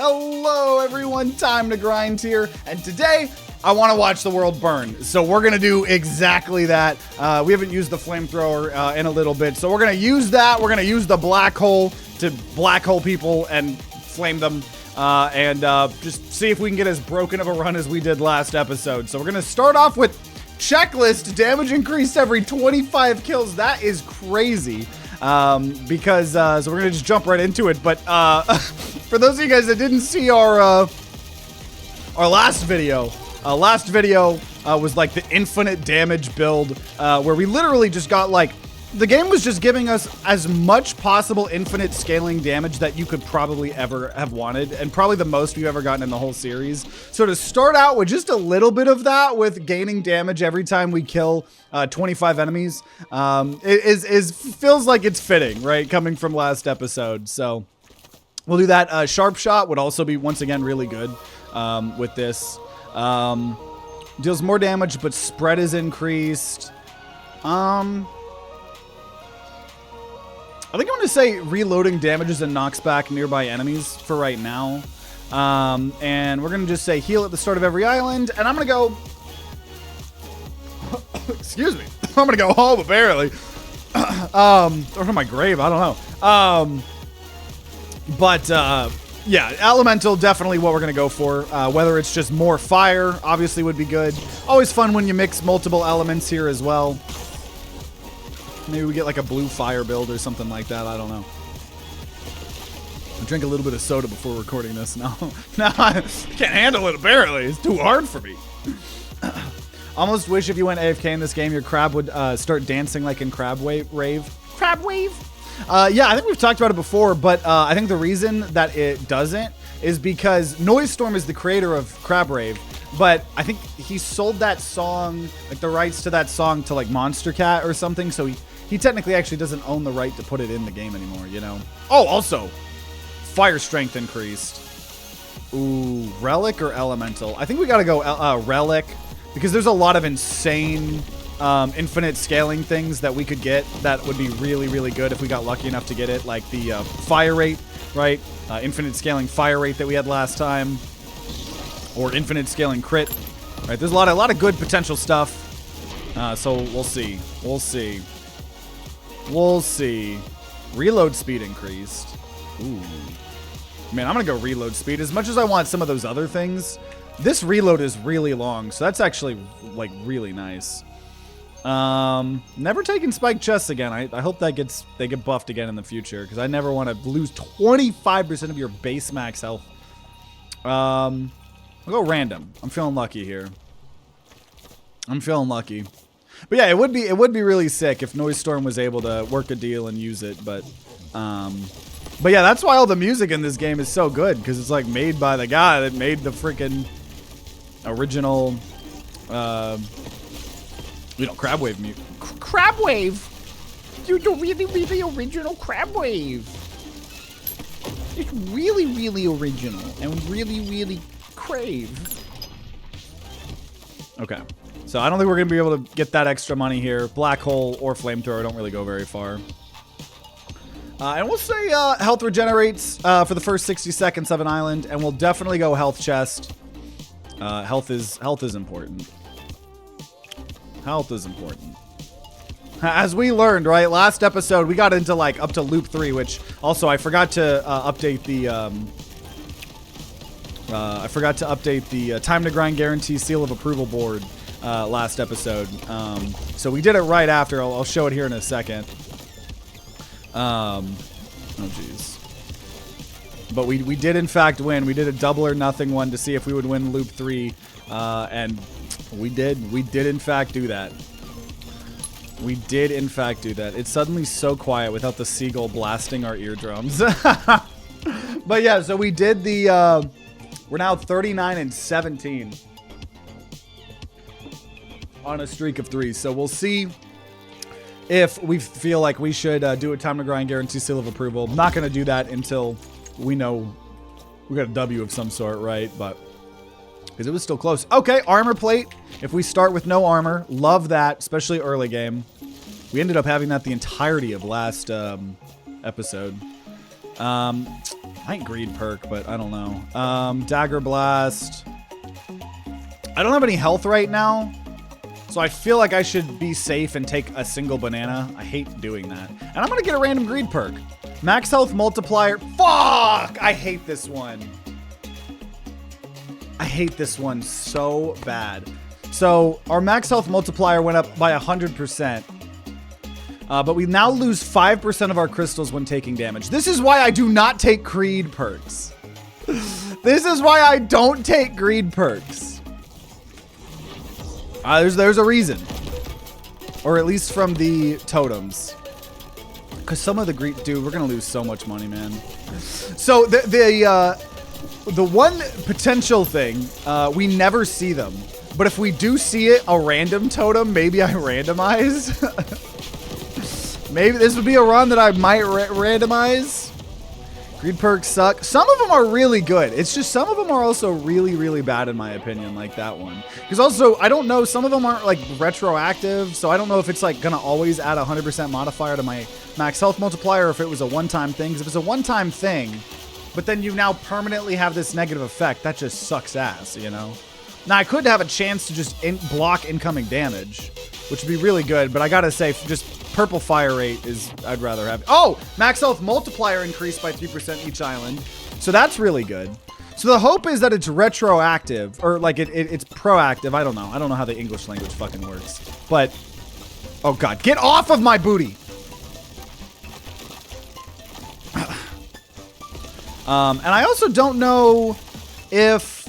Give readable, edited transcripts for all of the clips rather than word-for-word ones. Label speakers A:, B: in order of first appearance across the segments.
A: Hello everyone, TimeToGrind here, and today I want to watch the world burn. So we're going to do exactly that. We haven't used the flamethrower in a little bit, so we're going to use that. We're going to use the black hole to black hole people and flame them, and just see if we can get as broken of a run as we did last episode. So we're going to start off with checklist, damage increased every 25 kills. That is crazy. So we're gonna just jump right into it. But for those of you guys that didn't see our last video was like the infinite damage build, where we literally just got like, the game was just giving us as much possible infinite scaling damage that you could probably ever have wanted, and probably the most we've ever gotten in the whole series. So to start out with just a little bit of that, with gaining damage every time we kill 25 enemies, feels like it's fitting, right? Coming from last episode. So we'll do that. Sharp Shot would also be, once again, really good with this. Deals more damage, but spread is increased. I think I'm going to say reloading damages and knocks back nearby enemies for right now. And we're going to just say heal at the start of every island. And I'm going to go... Excuse me. I'm going to go home, apparently. Or from my grave, I don't know. Yeah, elemental, definitely what we're going to go for. Whether it's just more fire, obviously would be good. Always fun when you mix multiple elements here as well. Maybe we get like a blue fire build or something like that. I don't know. I drank a little bit of soda before recording this. No, I can't handle it, apparently. It's too hard for me. Almost wish if you went AFK in this game, your crab would start dancing like in Crab Wave. Crab Wave? Yeah, I think we've talked about it before, but I think the reason that it doesn't is because Noise Storm is the creator of Crab Rave. But I think he sold that song, like the rights to that song, to like Monster Cat or something. So he technically actually doesn't own the right to put it in the game anymore, you know? Oh, also, fire strength increased. Ooh, relic or elemental? I think we gotta go relic, because there's a lot of insane infinite scaling things that we could get that would be really, really good if we got lucky enough to get it. Like the fire rate, right? Infinite scaling fire rate that we had last time. Or infinite scaling crit. Right, there's a lot of good potential stuff. So we'll see. We'll see. Reload speed increased. Ooh. Man, I'm gonna go reload speed. As much as I want some of those other things, this reload is really long, so that's actually like really nice. Never taking spike chests again. I hope they get buffed again in the future, because I never want to lose 25% of your base max health. I'll go random. I'm feeling lucky here. But yeah, it would be really sick if Noise Storm was able to work a deal and use it. But yeah, that's why all the music in this game is so good, because it's like made by the guy that made the freaking original, Crab Wave music. Crab Wave. You're the really original Crab Wave. It's really original and really crave. Okay, so I don't think we're gonna be able to get that extra money here. Black hole or flamethrower don't really go very far. And we'll say health regenerates for the first 60 seconds of an island, and we'll definitely go health chest. Health is important. Health is important. As we learned, right, last episode we got into like up to loop 3, which also I forgot to update the TimeToGrind guarantee seal of approval board last episode. So we did it right after. I'll show it here in a second. Oh geez. But we did in fact win. We did a double or nothing one to see if we would win loop 3, and we did. We did in fact do that. It's suddenly so quiet without the seagull blasting our eardrums. But yeah, so we did the we're now 39-17 on a streak of 3. So we'll see if we feel like we should do a TimeToGrind guarantee seal of approval. I'm not going to do that until we know we got a W of some sort, right? But because it was still close. Okay, armor plate. If we start with no armor, love that, especially early game. We ended up having that the entirety of last episode. I think greed perk, but I don't know. Dagger blast. I don't have any health right now, so I feel like I should be safe and take a single banana. I hate doing that. And I'm gonna get a random greed perk. Max health multiplier. Fuck! I hate this one. I hate this one so bad. So our max health multiplier went up by 100%. But we now lose 5% of our crystals when taking damage. This is why I do not take greed perks. This is why I don't take greed perks. There's a reason. Or at least from the totems. Because some of the greed... Dude, we're going to lose so much money, man. So the one potential thing, we never see them. But if we do see it, a random totem, maybe I randomize. Maybe this would be a run that I might randomize. Greed perks suck. Some of them are really good. It's just some of them are also really, really bad in my opinion, like that one. Because also, I don't know, some of them aren't like retroactive, so I don't know if it's like gonna always add a 100% modifier to my max health multiplier, or if it was a one-time thing. Because if it's a one-time thing, but then you now permanently have this negative effect, that just sucks ass, you know? Now, I could have a chance to just block incoming damage, which would be really good, but I gotta say, just purple fire rate is, I'd rather have. Oh! Max health multiplier increased by 3% each island. So that's really good. So the hope is that it's retroactive, or like it's proactive. I don't know. I don't know how the English language fucking works. But, oh god, get off of my booty! And I also don't know if...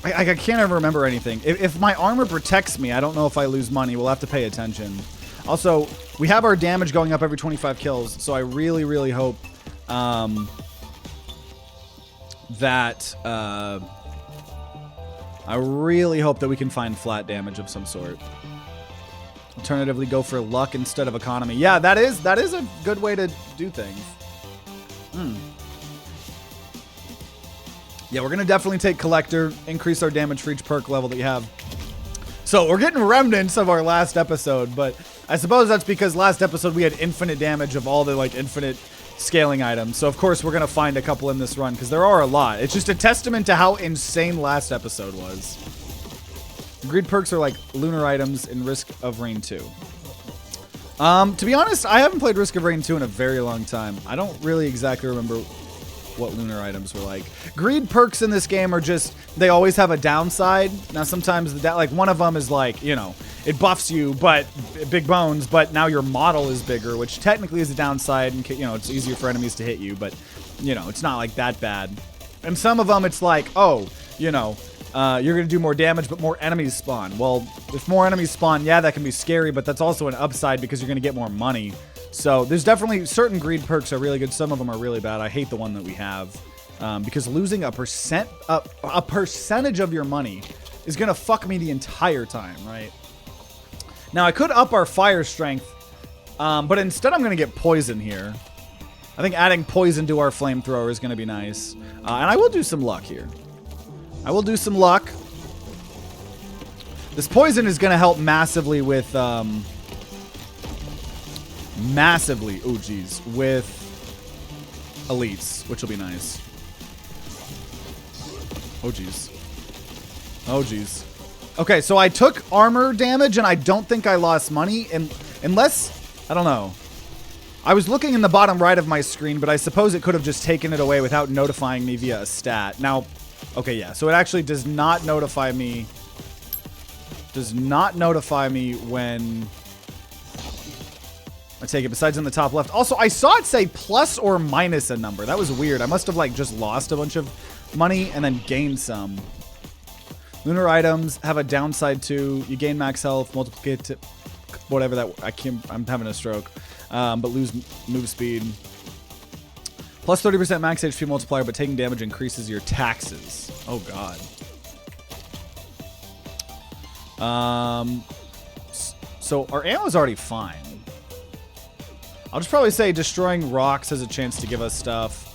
A: I can't ever remember anything. If my armor protects me, I don't know if I lose money. We'll have to pay attention. Also, we have our damage going up every 25 kills, so I really, really hope that we can find flat damage of some sort. Alternatively, go for luck instead of economy. Yeah, that is a good way to do things. Yeah, we're going to definitely take Collector, increase our damage for each perk level that you have. So we're getting remnants of our last episode, but I suppose that's because last episode we had infinite damage of all the like infinite scaling items. So of course we're going to find a couple in this run because there are a lot. It's just a testament to how insane last episode was. Greed perks are like lunar items in Risk of Rain 2. To be honest, I haven't played Risk of Rain 2 in a very long time. I don't really exactly remember what lunar items were like. Greed perks in this game are just, they always have a downside. Now sometimes like one of them is like, you know, it buffs you, but big bones, but now your model is bigger, which technically is a downside, and you know, it's easier for enemies to hit you, but you know, it's not like that bad. And some of them it's like, oh, you know, you're gonna do more damage, but more enemies spawn. Well, if more enemies spawn, yeah, that can be scary, but that's also an upside because you're gonna get more money. So there's definitely certain greed perks are really good. Some of them are really bad. I hate the one that we have because losing a percentage of your money is gonna fuck me the entire time, right? Now I could up our fire strength, but instead I'm gonna get poison here. I think adding poison to our flamethrower is gonna be nice, and I will do some luck here. I will do some luck. This poison is gonna help massively with oh geez, with elites, which will be nice. Oh geez. Oh geez. Okay, so I took armor damage and I don't think I lost money, and unless, I don't know. I was looking in the bottom right of my screen, but I suppose it could have just taken it away without notifying me via a stat. Now, okay, yeah, so it actually does not notify me. Does not notify me when I take it, besides in the top left. Also, I saw it say plus or minus a number. That was weird. I must have like just lost a bunch of money and then gained some. Lunar items have a downside too. You gain max health, multiplicate, whatever that, I'm having a stroke. But lose move speed. Plus 30% max HP multiplier, but taking damage increases your taxes. Oh god. So our ammo's already fine. I'll just probably say destroying rocks has a chance to give us stuff.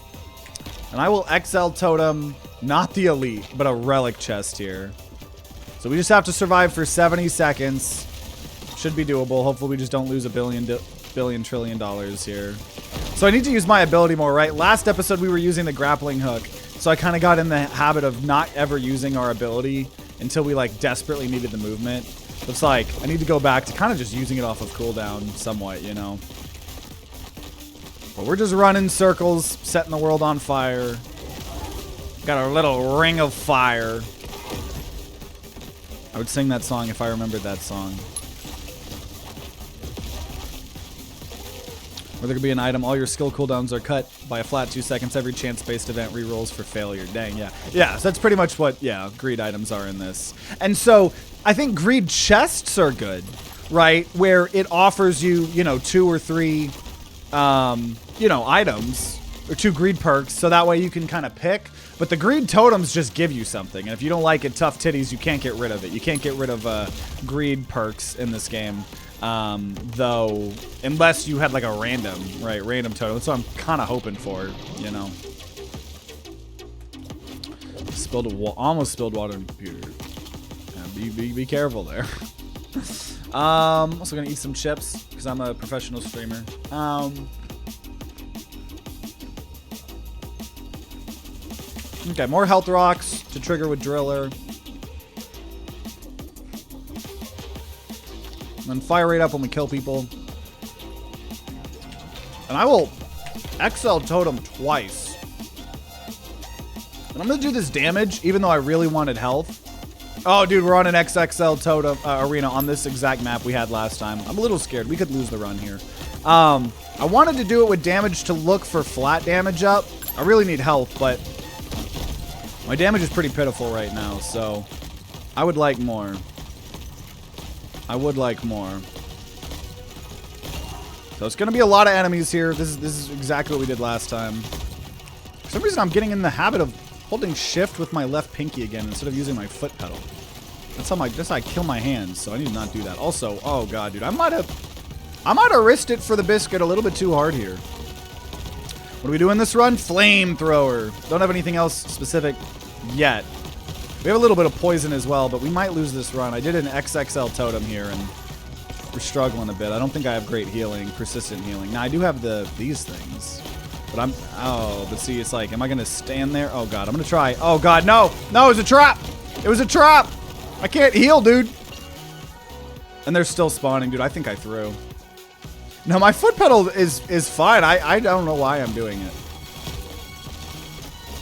A: And I will XL totem, not the elite, but a relic chest here. So we just have to survive for 70 seconds. Should be doable. Hopefully we just don't lose $1 billion trillion here. So I need to use my ability more, right? Last episode we were using the grappling hook, so I kind of got in the habit of not ever using our ability until we like desperately needed the movement. So it's like I need to go back to kind of just using it off of cooldown somewhat, you know. But we're just running circles, setting the world on fire. Got our little ring of fire. I would sing that song if I remembered that song. Where there could be an item, all your skill cooldowns are cut by a flat 2 seconds. Every chance-based event rerolls for failure. Dang, yeah. Yeah, so that's pretty much what, yeah, greed items are in this. And so, I think greed chests are good, right? Where it offers you, you know, 2 or 3, you know, items. Or 2 greed perks, so that way you can kind of pick. But the greed totems just give you something. And if you don't like it, tough titties, you can't get rid of it. You can't get rid of greed perks in this game. Though, unless you had like a random totem. That's what I'm kind of hoping for, you know. Almost spilled water on the computer. Yeah, be careful there. Also gonna eat some chips because I'm a professional streamer. Okay, more health rocks to trigger with Driller. And then fire rate up when we kill people. And I will XL totem twice. And I'm going to do this damage, even though I really wanted health. Oh, dude, we're on an XXL totem arena on this exact map we had last time. I'm a little scared. We could lose the run here. I wanted to do it with damage to look for flat damage up. I really need health, but my damage is pretty pitiful right now, so I would like more. I would like more. So it's going to be a lot of enemies here. This is exactly what we did last time. For some reason, I'm getting in the habit of holding shift with my left pinky again instead of using my foot pedal. That's how I kill my hands, so I need to not do that. Also, oh god, dude, I might have risked it for the biscuit a little bit too hard here. What do we do in this run? Flamethrower. Don't have anything else specific yet. We have a little bit of poison as well, but we might lose this run. I did an XXL totem here, and we're struggling a bit. I don't think I have great healing, persistent healing. Now, I do have these things. But but see, it's like, am I going to stand there? Oh, God, I'm going to try. Oh, God, no. No, it was a trap. It was a trap. I can't heal, dude. And they're still spawning, dude. I think I threw. No, my foot pedal is fine. I don't know why I'm doing it.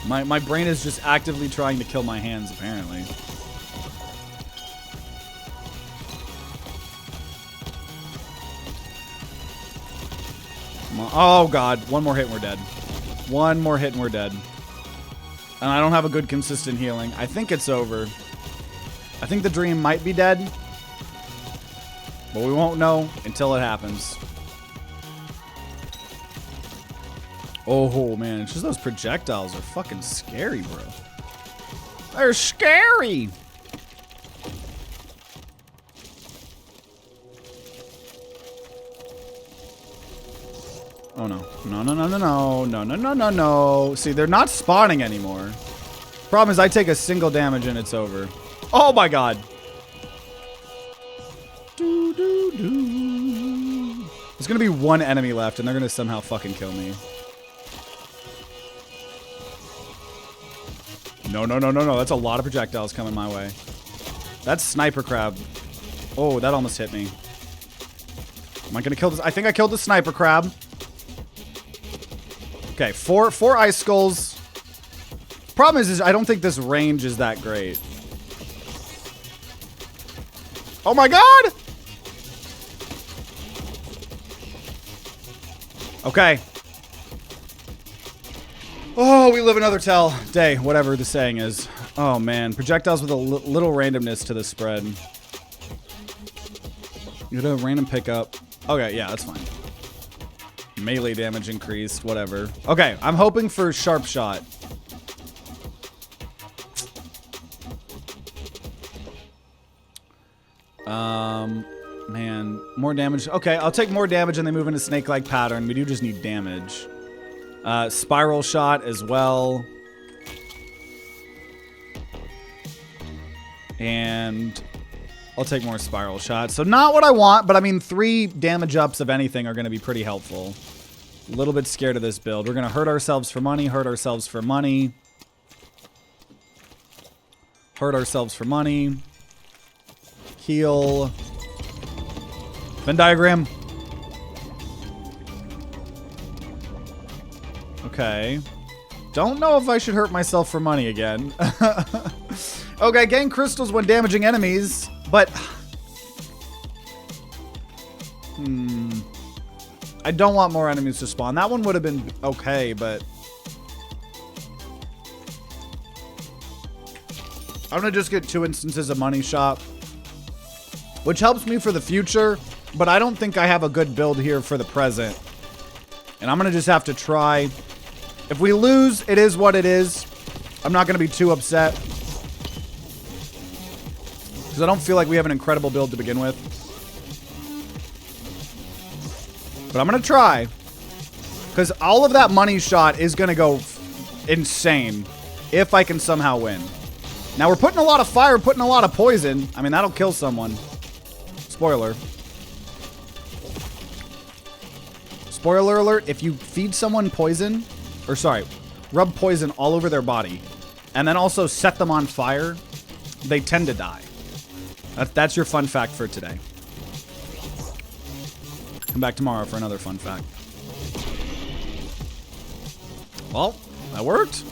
A: My brain is just actively trying to kill my hands, apparently. Come on. Oh, God. One more hit and we're dead. One more hit and we're dead. And I don't have a good consistent healing. I think it's over. I think the dream might be dead. But we won't know until it happens. Oh, man. It's just those projectiles are fucking scary, bro. They're scary. Oh, no. No, no, no, no, no. No, no, no, no, no. See, they're not spawning anymore. Problem is, I take a single damage and it's over. Oh, my God. Doo, doo, doo. There's going to be one enemy left, and they're going to somehow fucking kill me. No, no, no, no, no. That's a lot of projectiles coming my way. That's sniper crab. Oh, that almost hit me. Am I going to kill this? I think I killed the sniper crab. Okay, four ice skulls. Problem is I don't think this range is that great. Oh my god! Okay. Oh, we live another day, whatever the saying is. Oh man, projectiles with a little randomness to the spread. You get a random pickup. Okay, yeah, that's fine. Melee damage increased, whatever. Okay, I'm hoping for sharp shot. Man, more damage. Okay, I'll take more damage and they move into snake-like pattern. We do just need damage. Spiral shot as well. And I'll take more spiral shots. So not what I want, but I mean 3 damage ups of anything are going to be pretty helpful. A little bit scared of this build. We're going to hurt ourselves for money, hurt ourselves for money. Hurt ourselves for money. Heal. Venn diagram. Okay. Don't know if I should hurt myself for money again. Okay, gain crystals when damaging enemies, but... I don't want more enemies to spawn. That one would have been okay, but... I'm going to just get 2 instances of money shop. Which helps me for the future, but I don't think I have a good build here for the present. And I'm going to just have to try. If we lose, it is what it is. I'm not going to be too upset. Because I don't feel like we have an incredible build to begin with. But I'm going to try. Because all of that money shot is going to go insane if I can somehow win. Now, we're putting a lot of fire, putting a lot of poison. I mean, that'll kill someone. Spoiler. Spoiler alert, if you feed someone poison, or sorry, rub poison all over their body, and then also set them on fire, they tend to die. That's your fun fact for today. Come back tomorrow for another fun fact. Well, that worked.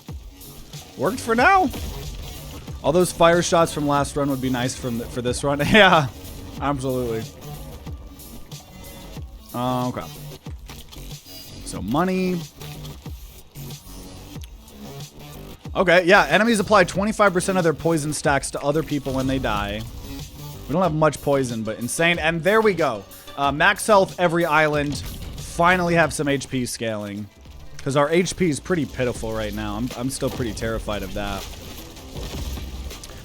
A: Worked for now. All those fire shots from last run would be nice for this run. Yeah, absolutely. Okay. So money. Okay, yeah. Enemies apply 25% of their poison stacks to other people when they die. We don't have much poison, but insane. And there we go. Max health every island. Finally have some HP scaling. Because our HP is pretty pitiful right now. I'm still pretty terrified of that.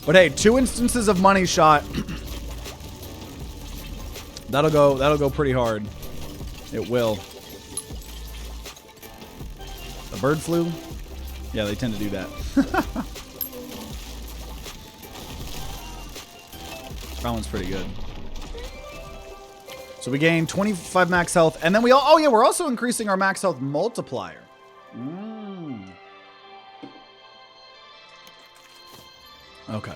A: But hey, 2 instances of money shot. That'll go pretty hard. It will. The bird flu? Yeah, they tend to do that. That one's pretty good. So we gain 25 max health, and then oh yeah, we're also increasing our max health multiplier. Okay.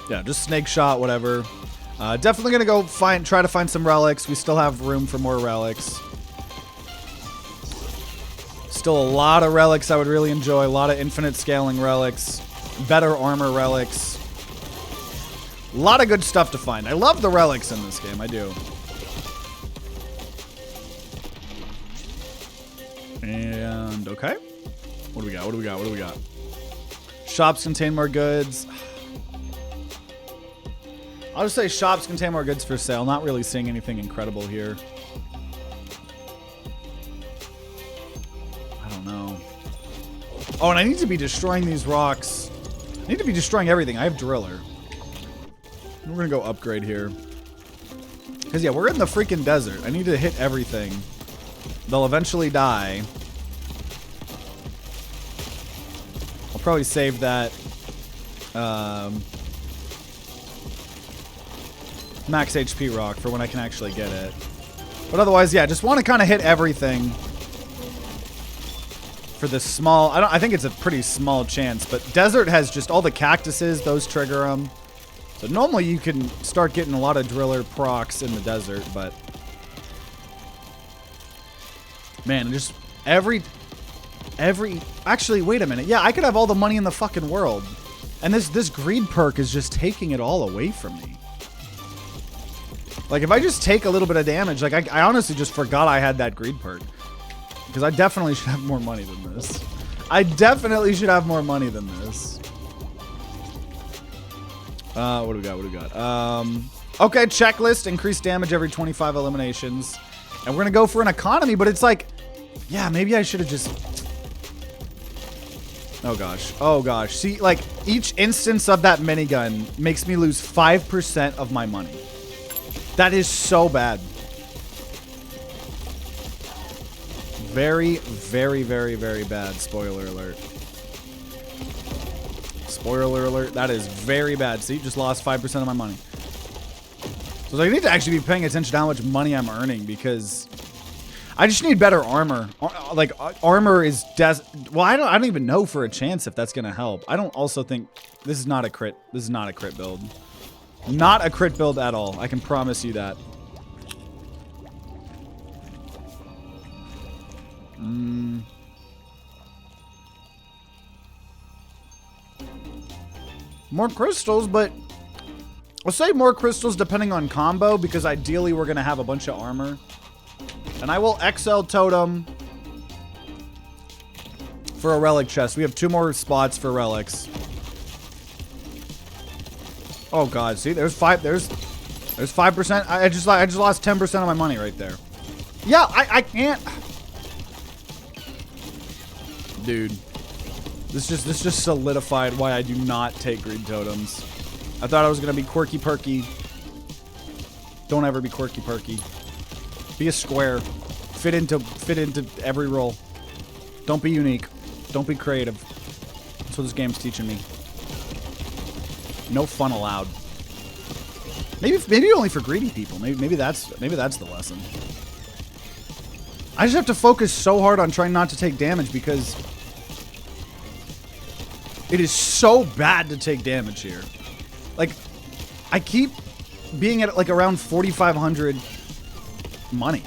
A: Yeah, just snake shot, whatever. Definitely gonna go try to find some relics. We still have room for more relics. Still a lot of relics I would really enjoy. A lot of infinite scaling relics. Better armor relics. A lot of good stuff to find. I love the relics in this game. I do. And, okay. What do we got? What do we got? What do we got? Shops contain more goods. I'll just say shops contain more goods for sale. Not really seeing anything incredible here. I don't know. Oh, and I need to be destroying these rocks. I need to be destroying everything. I have Driller. We're going to go upgrade here. Because, yeah, we're in the freaking desert. I need to hit everything. They'll eventually die. I'll probably save that. Max HP rock for when I can actually get it. But otherwise, yeah, just want to kind of hit everything. For this small, I think it's a pretty small chance, but desert has just all the cactuses, those trigger them. So normally you can start getting a lot of driller procs in the desert, but man, just actually, wait a minute. Yeah, I could have all the money in the fucking world. And this greed perk is just taking it all away from me. Like, if I just take a little bit of damage, like, I honestly just forgot I had that greed perk. Because I definitely should have more money than this. I definitely should have more money than this. What do we got? What do we got? Okay, checklist. Increase damage every 25 eliminations. And we're going to go for an economy, but it's like, yeah, maybe I should have just... Oh, gosh. Oh, gosh. See, like, each instance of that minigun makes me lose 5% of my money. That is so bad. Very, very, very, very bad. Spoiler alert. Spoiler alert. That is very bad. See, just lost 5% of my money. So I need to actually be paying attention to how much money I'm earning because I just need better armor. Like armor is well, I don't even know for a chance if that's gonna help. I don't also think this is not a crit. This is not a crit build. Not a crit build at all. I can promise you that. More crystals, but I'll say more crystals depending on combo because ideally we're gonna have a bunch of armor. And I will XL totem for a relic chest. We have 2 more spots for relics. Oh god, see, there's 5%. I just lost 10% of my money right there. Yeah, I can't. Dude, this just solidified why I do not take green totems. I thought I was gonna be quirky perky. Don't ever be quirky perky. Be a square. Fit into every role. Don't be unique. Don't be creative. That's what this game's teaching me. No fun allowed. Maybe only for greedy people. Maybe that's the lesson. I just have to focus so hard on trying not to take damage because it is so bad to take damage here. Like, I keep being at like around 4,500 money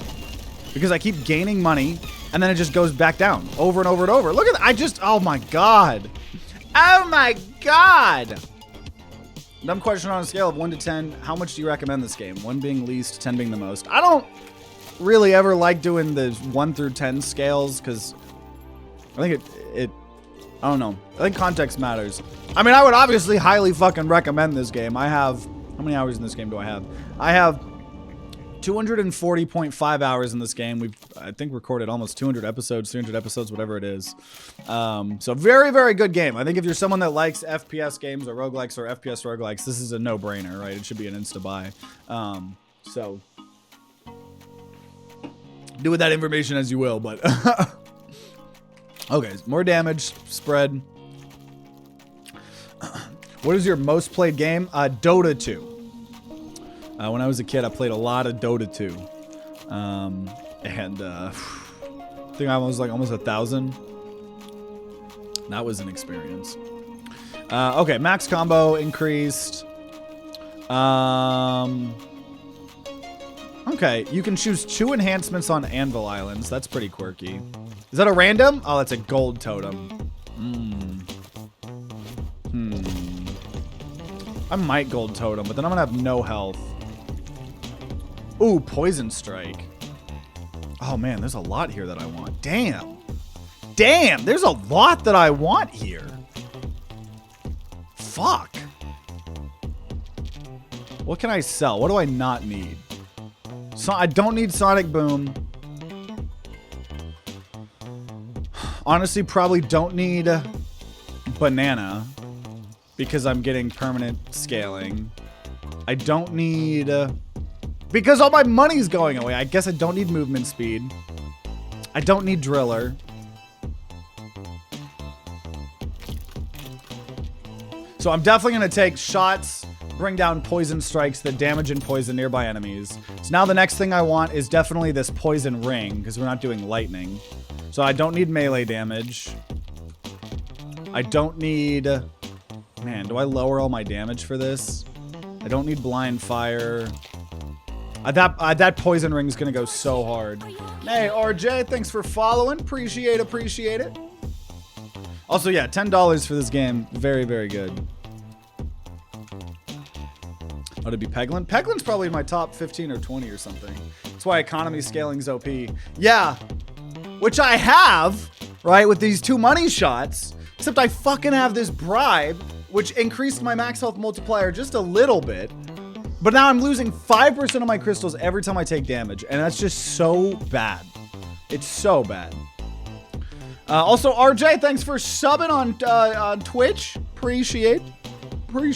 A: because I keep gaining money and then it just goes back down over and over and over. Look at that. Oh my god. Oh my god. Dumb question: on a scale of 1 to 10, how much do you recommend this game? 1 being least, 10 being the most. I don't really ever like doing the 1 through 10 scales because I think I don't know. I think context matters. I mean, I would obviously highly fucking recommend this game. I have, how many hours in this game do I have? I have 240.5 hours in this game. We've, I think, recorded almost 200 episodes, 300 episodes, whatever it is. So very, very good game. I think if you're someone that likes FPS games or roguelikes or FPS roguelikes, this is a no-brainer, right? It should be an insta-buy. So do with that information as you will, but okay, more damage spread. What is your most played game? Dota 2. When I was a kid, I played a lot of Dota 2. I think I was like almost 1,000. That was an experience. Okay, max combo increased. Okay, you can choose 2 enhancements on Anvil Islands. That's pretty quirky. Is that a random? Oh, that's a gold totem. I might gold totem, but then I'm gonna have no health. Ooh, poison strike. Oh man, there's a lot here that I want. Damn. Damn, there's a lot that I want here. Fuck. What can I sell? What do I not need? So I don't need Sonic Boom. Honestly, probably don't need Banana because I'm getting permanent scaling. I don't need... because all my money's going away. I guess I don't need movement speed. I don't need Driller. So I'm definitely going to take shots, bring down poison strikes that damage and poison nearby enemies. So now the next thing I want is definitely this poison ring because we're not doing lightning. So I don't need melee damage. I don't need... Man, do I lower all my damage for this? I don't need blind fire. That poison ring is gonna go so hard. Hey, RJ, thanks for following. Appreciate it. Also, yeah, $10 for this game. Very, very good. Oh, to be Peglin? Peglin's probably my top 15 or 20 or something. That's why economy scaling's OP. Yeah, which I have, right, with these 2 money shots. Except I fucking have this bribe, which increased my max health multiplier just a little bit. But now I'm losing 5% of my crystals every time I take damage. And that's just so bad. It's so bad. Also, RJ, thanks for subbing on Twitch. Appreciate. I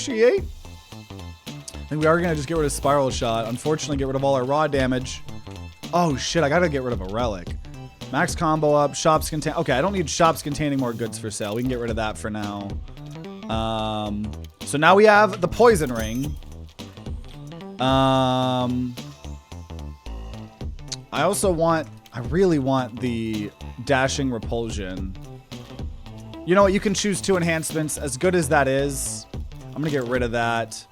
A: think we are going to just get rid of Spiral Shot. Unfortunately, get rid of all our raw damage. Oh, shit. I got to get rid of a relic. Max combo up. Shops contain... Okay, I don't need shops containing more goods for sale. We can get rid of that for now. So now we have the poison ring. I really want the dashing repulsion. You know what? You can choose 2 enhancements. As good as that is, I'm going to get rid of that.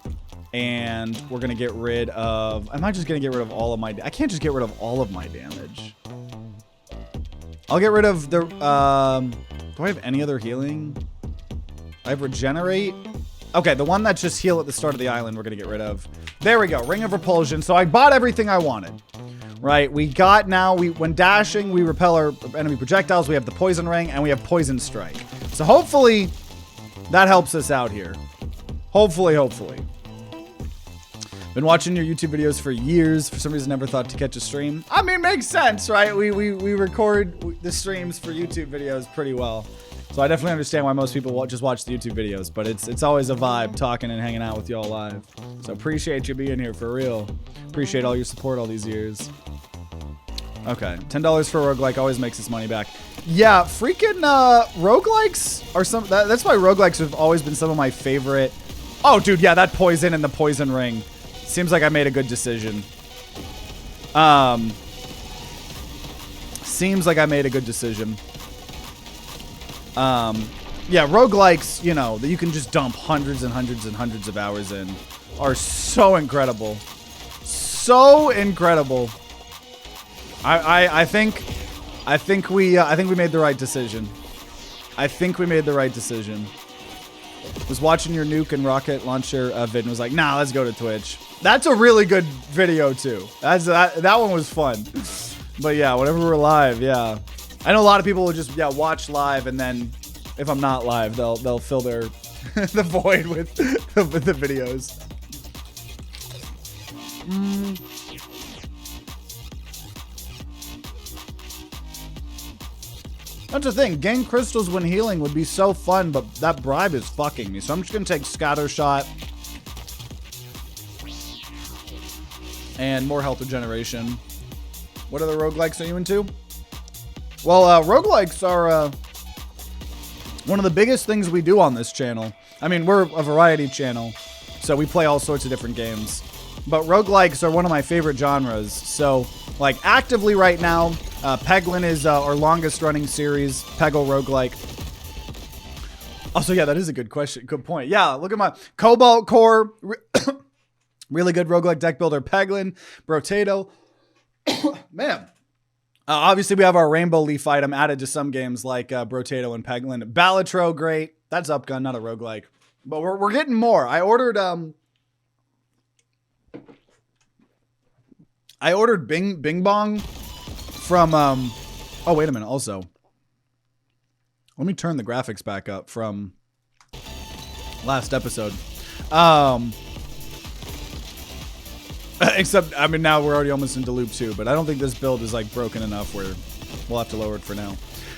A: And we're going to get rid of... Am I just going to get rid of all of my... I can't just get rid of all of my damage. I'll get rid of the... do I have any other healing? I have regenerate. Okay, the one that's just heal at the start of the island we're going to get rid of. There we go. Ring of repulsion. So I bought everything I wanted. Right, we got now, when dashing, we repel our enemy projectiles. We have the poison ring, and we have poison strike. So hopefully, that helps us out here. Hopefully. Been watching your YouTube videos for years. For some reason, never thought to catch a stream. I mean, makes sense, right? We record the streams for YouTube videos pretty well. So I definitely understand why most people just watch the YouTube videos. But it's always a vibe talking and hanging out with y'all live. So appreciate you being here for real. Appreciate all your support all these years. Okay, $10 for roguelike always makes its money back. Yeah, freaking roguelikes are some... That's why roguelikes have always been some of my favorite... Oh, dude, yeah, that poison and the poison ring. Seems like I made a good decision. Seems like I made a good decision. Yeah, roguelikes, you know, that you can just dump hundreds and hundreds and hundreds of hours in are so incredible. So incredible. I think we made the right decision. I think we made the right decision. Was watching your nuke and rocket launcher vid and was like, nah, let's go to Twitch. That's a really good video too. That one was fun. But yeah, whenever we're live, yeah. I know a lot of people will just watch live, and then if I'm not live, they'll fill their the void with the videos. That's the thing. Getting crystals when healing would be so fun, but that bribe is fucking me. So I'm just going to take Scatter Shot. And more health regeneration. What other roguelikes are you into? Well, roguelikes are one of the biggest things we do on this channel. I mean, we're a variety channel, so we play all sorts of different games. But roguelikes are one of my favorite genres. So, like, actively right now, Peglin is our longest running series, Peggle roguelike. Also, yeah, that is a good question. Good point. Yeah, look at my Cobalt Core. Really good roguelike deck builder, Peglin, Brotato. Man. Obviously, we have our Rainbow Leaf item added to some games like Brotato and Peglin. Balatro, great. That's Upgun, not a roguelike. But we're getting more. I ordered Bing Bong from oh, wait a minute. Also, let me turn the graphics back up from last episode. Except, I mean, now we're already almost into loop 2, but I don't think this build is like broken enough where we'll have to lower it for now.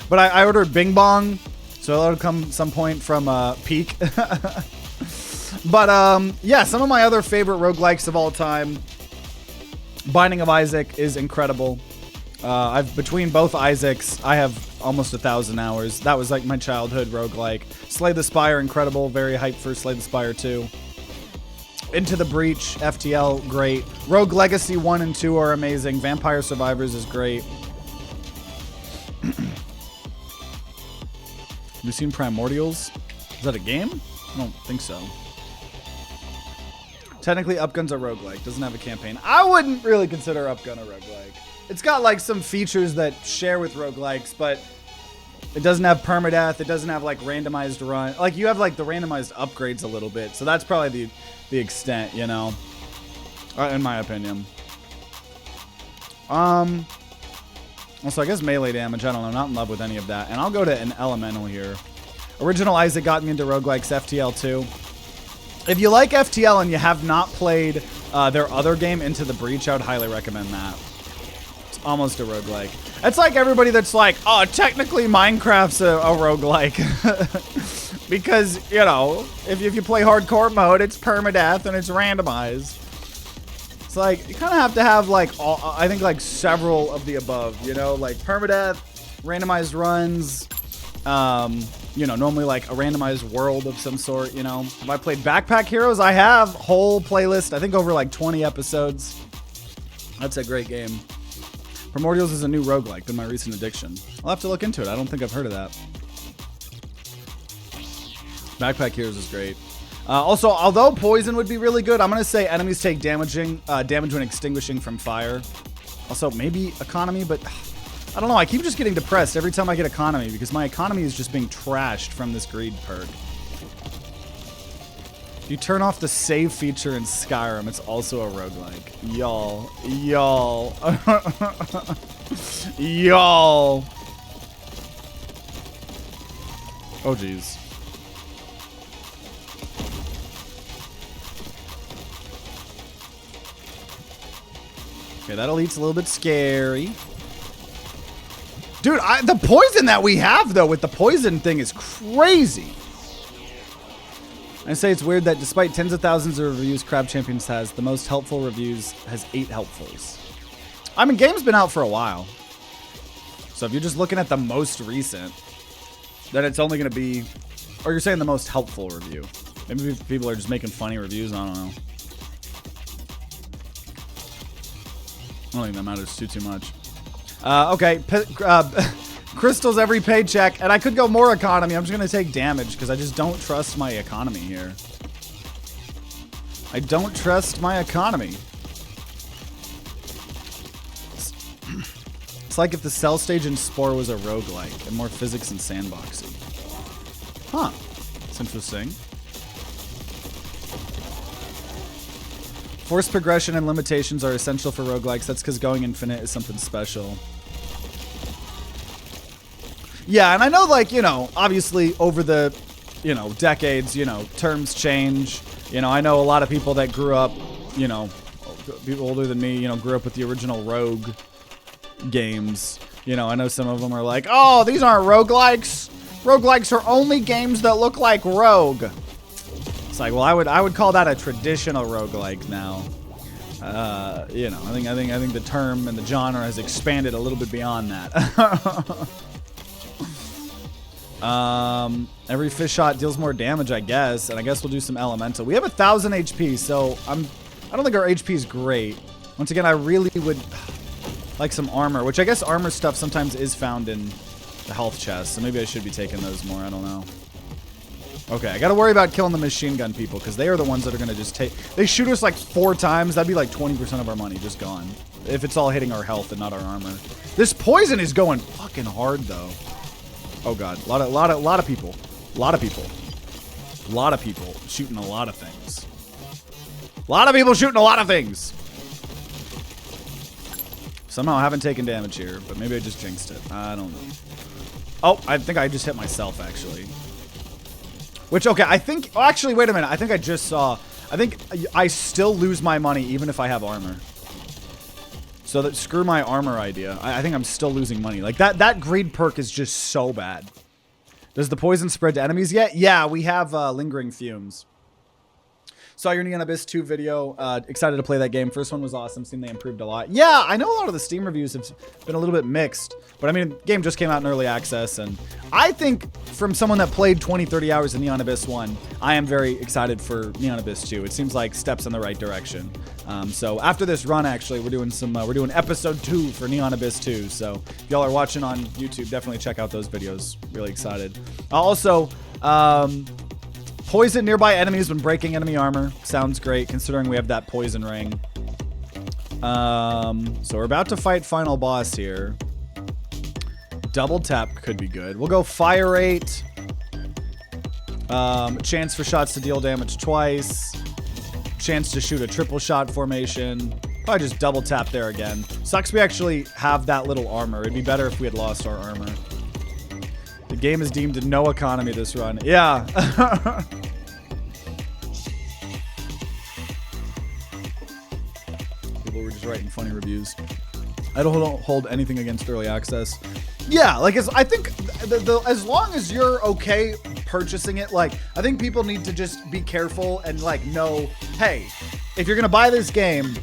A: But I ordered Bing Bong, so it'll come some point from Peak. But yeah, some of my other favorite roguelikes of all time. Binding of Isaac is incredible. Between both Isaacs, I have almost 1,000 hours. That was like my childhood roguelike. Slay the Spire, incredible. Very hyped for Slay the Spire 2. Into the Breach, FTL, great. Rogue Legacy 1 and 2 are amazing. Vampire Survivors is great. Have you seen Primordials? Is that a game? I don't think so. Technically, Upgun's a roguelike. Doesn't have a campaign. I wouldn't really consider Upgun a roguelike. It's got like some features that share with roguelikes, but it doesn't have permadeath. It doesn't have like randomized run. Like you have like the randomized upgrades a little bit. So that's probably the extent, you know, in my opinion. Also, I guess melee damage. I don't know. Not in love with any of that. And I'll go to an elemental here. Original Isaac got me into roguelikes, FTL 2. If you like FTL and you have not played their other game, Into the Breach, I would highly recommend that. It's almost a roguelike. It's like everybody that's like, oh, technically Minecraft's a roguelike. Because, you know, if you play hardcore mode, it's permadeath and it's randomized. It's like, you kind of have to have, like, I think, like, several of the above, you know? Like, permadeath, randomized runs, You know, normally like a randomized world of some sort, you know. Have I played Backpack Heroes? I have. Whole playlist. I think over like 20 episodes. That's a great game. Primordials is a new roguelike. Been my recent addiction. I'll have to look into it. I don't think I've heard of that. Backpack Heroes is great. Also, although poison would be really good, I'm going to say enemies take damage when extinguishing from fire. Also, maybe economy, but I don't know. I keep just getting depressed every time I get economy because my economy is just being trashed from this greed perk. You turn off the save feature in Skyrim, it's also a roguelike. Y'all. Y'all. Y'all. Oh, jeez. Okay, that elite's a little bit scary. Dude, the poison that we have, though, with the poison thing is crazy. I say it's weird that despite tens of thousands of reviews Crab Champions has, the most helpful reviews has 8 helpfuls. I mean, game's been out for a while. So if you're just looking at the most recent, then it's only going to be... Or you're saying the most helpful review. Maybe people are just making funny reviews, I don't know. I don't think that matters too much. Okay, crystals every paycheck, and I could go more economy. I'm just going to take damage because I just don't trust my economy here. I don't trust my economy. It's like if the cell stage in Spore was a roguelike and more physics and sandboxy. Huh. That's interesting. Forced progression and limitations are essential for roguelikes. That's because going infinite is something special. Yeah, and I know, like, you know, obviously over the, you know, decades, you know, terms change. You know, I know a lot of people that grew up, you know, people older than me, you know, grew up with the original Rogue games. You know, I know some of them are like, oh, these aren't roguelikes. Roguelikes are only games that look like Rogue. It's like, well, I would call that a traditional roguelike now. You know, I think the term and the genre has expanded a little bit beyond that. Every fish shot deals more damage, I guess, and I guess we'll do some elemental. We have 1,000 HP, so I don't think our HP is great. Once again, I really would like some armor, which I guess armor stuff sometimes is found in the health chest, so maybe I should be taking those more. I don't know. Okay, I gotta worry about killing the machine gun people, because they are the ones that are gonna just take... They shoot us like 4 times, that'd be like 20% of our money just gone. If it's all hitting our health and not our armor. This poison is going fucking hard, though. Oh god, a lot of people. A lot of people shooting a lot of things. A lot of people shooting a lot of things. Somehow I haven't taken damage here, but maybe I just jinxed it. I don't know. Oh, I think I just hit myself, actually. Which, okay, I think... Oh, actually, wait a minute. I think I just saw... I think I still lose my money even if I have armor. So that screw my armor idea. I think I'm still losing money. Like, that greed perk is just so bad. Does the poison spread to enemies yet? Yeah, we have lingering fumes. Saw your Neon Abyss 2 video. Excited to play that game. First one was awesome. Seemed they improved a lot. Yeah, I know a lot of the Steam reviews have been a little bit mixed. But I mean, the game just came out in early access. And I think from someone that played 20, 30 hours in Neon Abyss 1, I am very excited for Neon Abyss 2. It seems like steps in the right direction. So after this run, actually, we're doing some, we're doing episode 2 for Neon Abyss 2. So if y'all are watching on YouTube, definitely check out those videos. Really excited. Also, poison nearby enemies when breaking enemy armor. Sounds great, considering we have that poison ring. So we're about to fight final boss here. Double tap could be good. We'll go fire rate. Chance for shots to deal damage twice. Chance to shoot a triple shot formation. Probably just double tap there again. Sucks we actually have that little armor. It'd be better if we had lost our armor. The game is deemed no economy this run. Yeah. People were just writing funny reviews. I don't hold anything against early access. Yeah, like I think as long as you're okay purchasing it, like I think people need to just be careful and like know, hey, if you're gonna buy this game,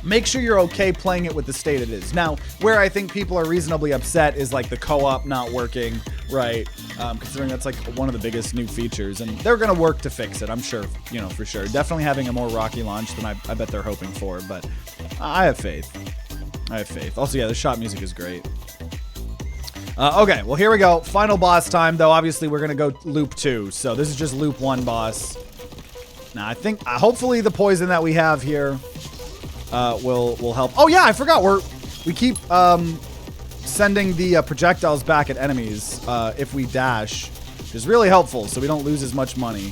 A: make sure you're okay playing it with the state it is. Now, where I think people are reasonably upset is like the co-op not working, right? Considering that's like one of the biggest new features, and they're gonna work to fix it, I'm sure, you know, for sure. Definitely having a more rocky launch than I bet they're hoping for, but I have faith. I have faith. Also, yeah, the shot music is great. Okay, well, here we go. Final boss time, though. Obviously, we're gonna go loop 2, so this is just loop 1 boss. Now, I think, hopefully, the poison that we have here will help. Oh yeah, I forgot. We keep sending the projectiles back at enemies if we dash, which is really helpful, so we don't lose as much money.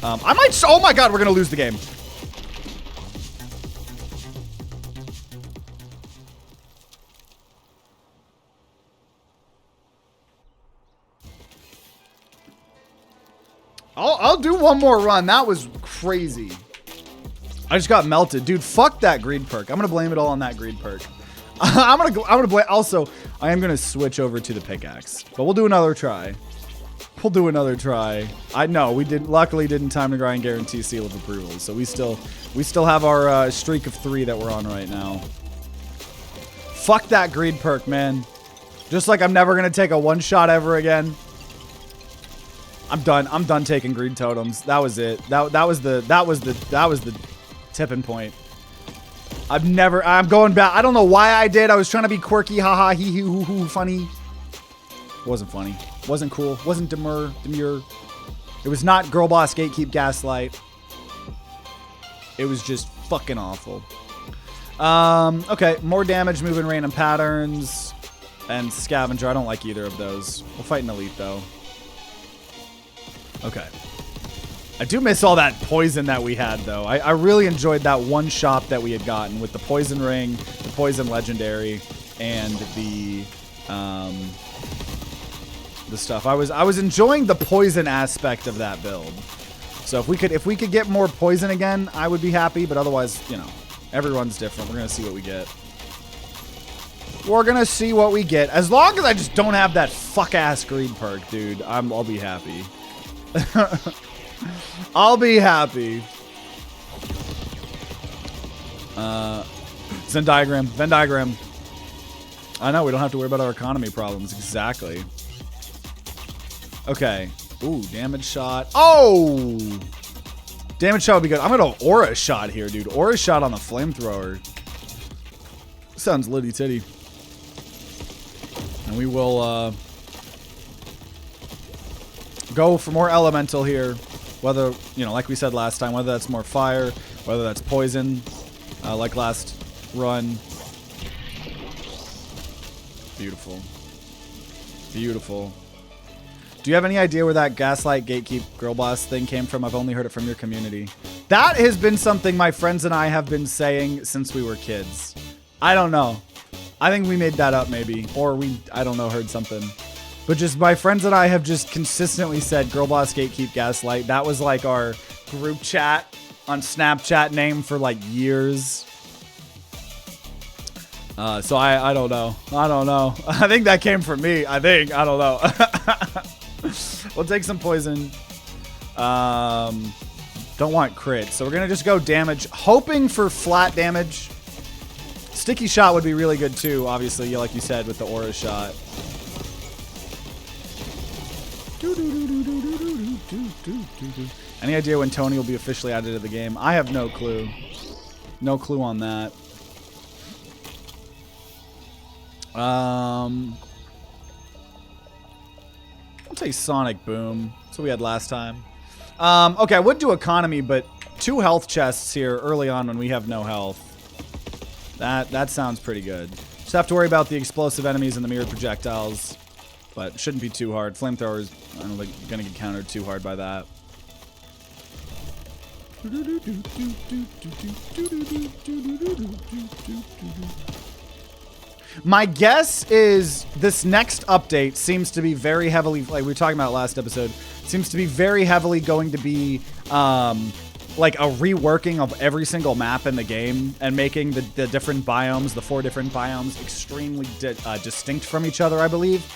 A: I might. Oh my god, we're gonna lose the game. I'll do one more run. That was crazy. I just got melted. Dude, fuck that greed perk. I'm going to blame it all on that greed perk. I'm going to blame... Also, I am going to switch over to the pickaxe. But we'll do another try. We'll do another try. I know, we luckily didn't time to grind guarantee seal of approval. So we still have our streak of 3 that we're on right now. Fuck that greed perk, man. Just like I'm never going to take a one shot ever again. I'm done. I'm done taking greed totems. That was it. That was the tipping point. I'm going back. I don't know why I did. I was trying to be quirky, haha, hee hee hoo hoo, funny. Wasn't funny. Wasn't cool. Wasn't demure. It was not girl boss gatekeep gaslight. It was just fucking awful. Okay, more damage, moving random patterns, and scavenger. I don't like either of those. We'll fight an elite though. Okay. I do miss all that poison that we had, though. I really enjoyed that one shop that we had gotten with the poison ring, the poison legendary, and the stuff. I was enjoying the poison aspect of that build. So if we could get more poison again, I would be happy. But otherwise, you know, everyone's different. We're gonna see what we get. We're gonna see what we get. As long as I just don't have that fuck ass greed perk, dude, I'll be happy. I'll be happy. Venn diagram. I know, we don't have to worry about our economy problems. Exactly. Okay. Ooh, damage shot. Oh! Damage shot would be good. I'm gonna aura shot here, dude. Aura shot on the flamethrower. Sounds litty titty. And we will, go for more elemental here, whether, you know, like we said last time, whether that's more fire, whether that's poison, like last run. Beautiful. Beautiful. Do you have any idea where that gaslight gatekeep girl boss thing came from? I've only heard it from your community. That has been something my friends and I have been saying since we were kids. I don't know. I think we made that up maybe, or I don't know, heard something. But just my friends and I have just consistently said Girl Boss Gatekeep Gaslight. That was like our group chat on Snapchat name for like years. So I don't know. I don't know. I think that came from me. I don't know. We'll take some poison. Don't want crit. So we're going to just go damage, hoping for flat damage. Sticky shot would be really good too, obviously, like you said, with the aura shot. Any idea when Tony will be officially added to the game? I have no clue. No clue on that. I'll take Sonic Boom. That's what we had last time. Okay, I would do economy, but 2 health chests here early on when we have no health. That sounds pretty good. Just have to worry about the explosive enemies and the mirrored projectiles. But it shouldn't be too hard. Flamethrowers, I don't think, gonna get countered too hard by that. My guess is this next update seems to be very heavily, like we were talking about last episode, seems to be very heavily going to be like a reworking of every single map in the game and making the different biomes, the 4 different biomes, extremely distinct from each other, I believe.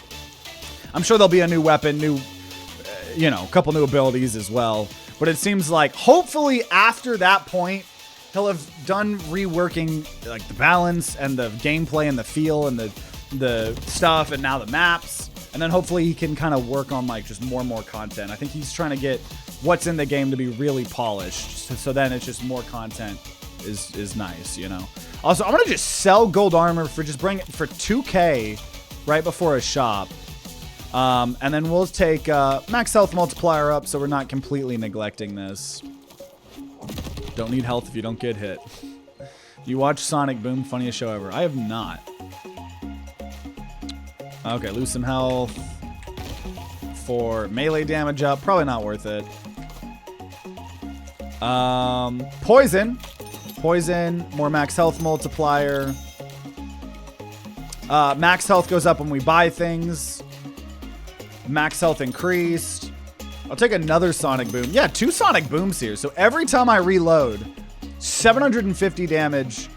A: I'm sure there'll be a new weapon, you know, a couple new abilities as well. But it seems like hopefully after that point, he'll have done reworking like the balance and the gameplay and the feel and the stuff and now the maps. And then hopefully he can kind of work on like just more and more content. I think he's trying to get what's in the game to be really polished. So then it's just more content is nice, you know. Also, I'm going to just sell gold armor for just bring it for 2K right before a shop. And then we'll take max health multiplier up so we're not completely neglecting this. Don't need health if you don't get hit. You watch Sonic Boom, funniest show ever. I have not. Okay, lose some health for melee damage up. Probably not worth it. Poison. Poison, more max health multiplier. Max health goes up when we buy things. Max health increased. I'll take another Sonic Boom. Yeah, 2 Sonic Booms here. So every time I reload, 750 damage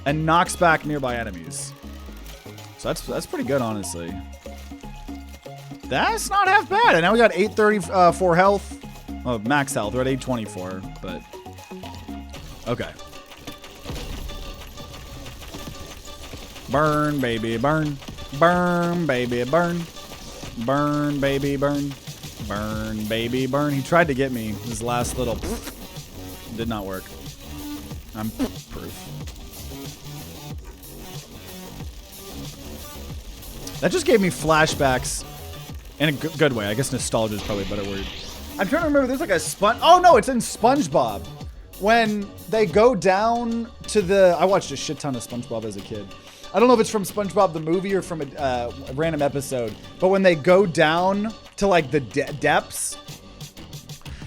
A: and knocks back nearby enemies. So that's pretty good, honestly. That's not half bad. And now we got 834 health. Oh, max health. We're at 824, but okay. Burn, baby, burn. Burn, baby, burn. Burn, baby, burn. Burn, baby, burn. He tried to get me. His last little did not work. I'm proof. That just gave me flashbacks in a good way. I guess nostalgia is probably a better word. I'm trying to remember. There's like a oh no, it's in SpongeBob. When they go down to the, I watched a shit ton of SpongeBob as a kid. I don't know if it's from SpongeBob the movie or from a random episode, but when they go down to like the depths,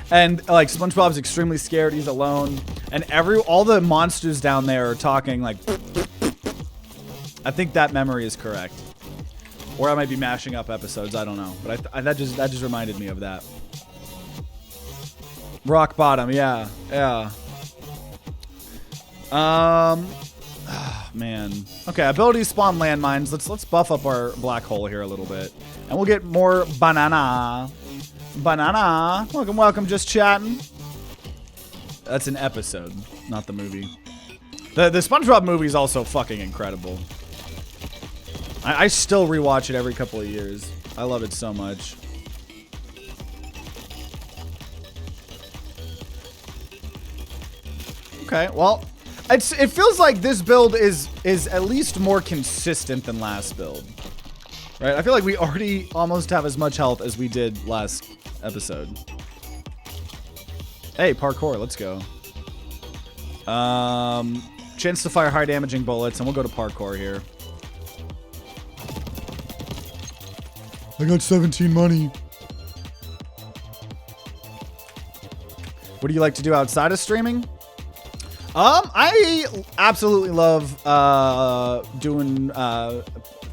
A: and like SpongeBob's extremely scared, he's alone, and all the monsters down there are talking like. I think that memory is correct, or I might be mashing up episodes. I don't know, but that just reminded me of that. Rock bottom, yeah. Oh, man. Okay, abilities spawn landmines. Let's buff up our black hole here a little bit. And we'll get more banana. Banana. Welcome, just chatting. That's an episode, not the movie. The SpongeBob movie is also fucking incredible. I still rewatch it every couple of years. I love it so much. Okay, well, it feels like this build is at least more consistent than last build, right? I feel like we already almost have as much health as we did last episode. Hey, parkour, let's go. Chance to fire high damaging bullets, and we'll go to parkour here. I got 17 money. What do you like to do outside of streaming? I absolutely love doing.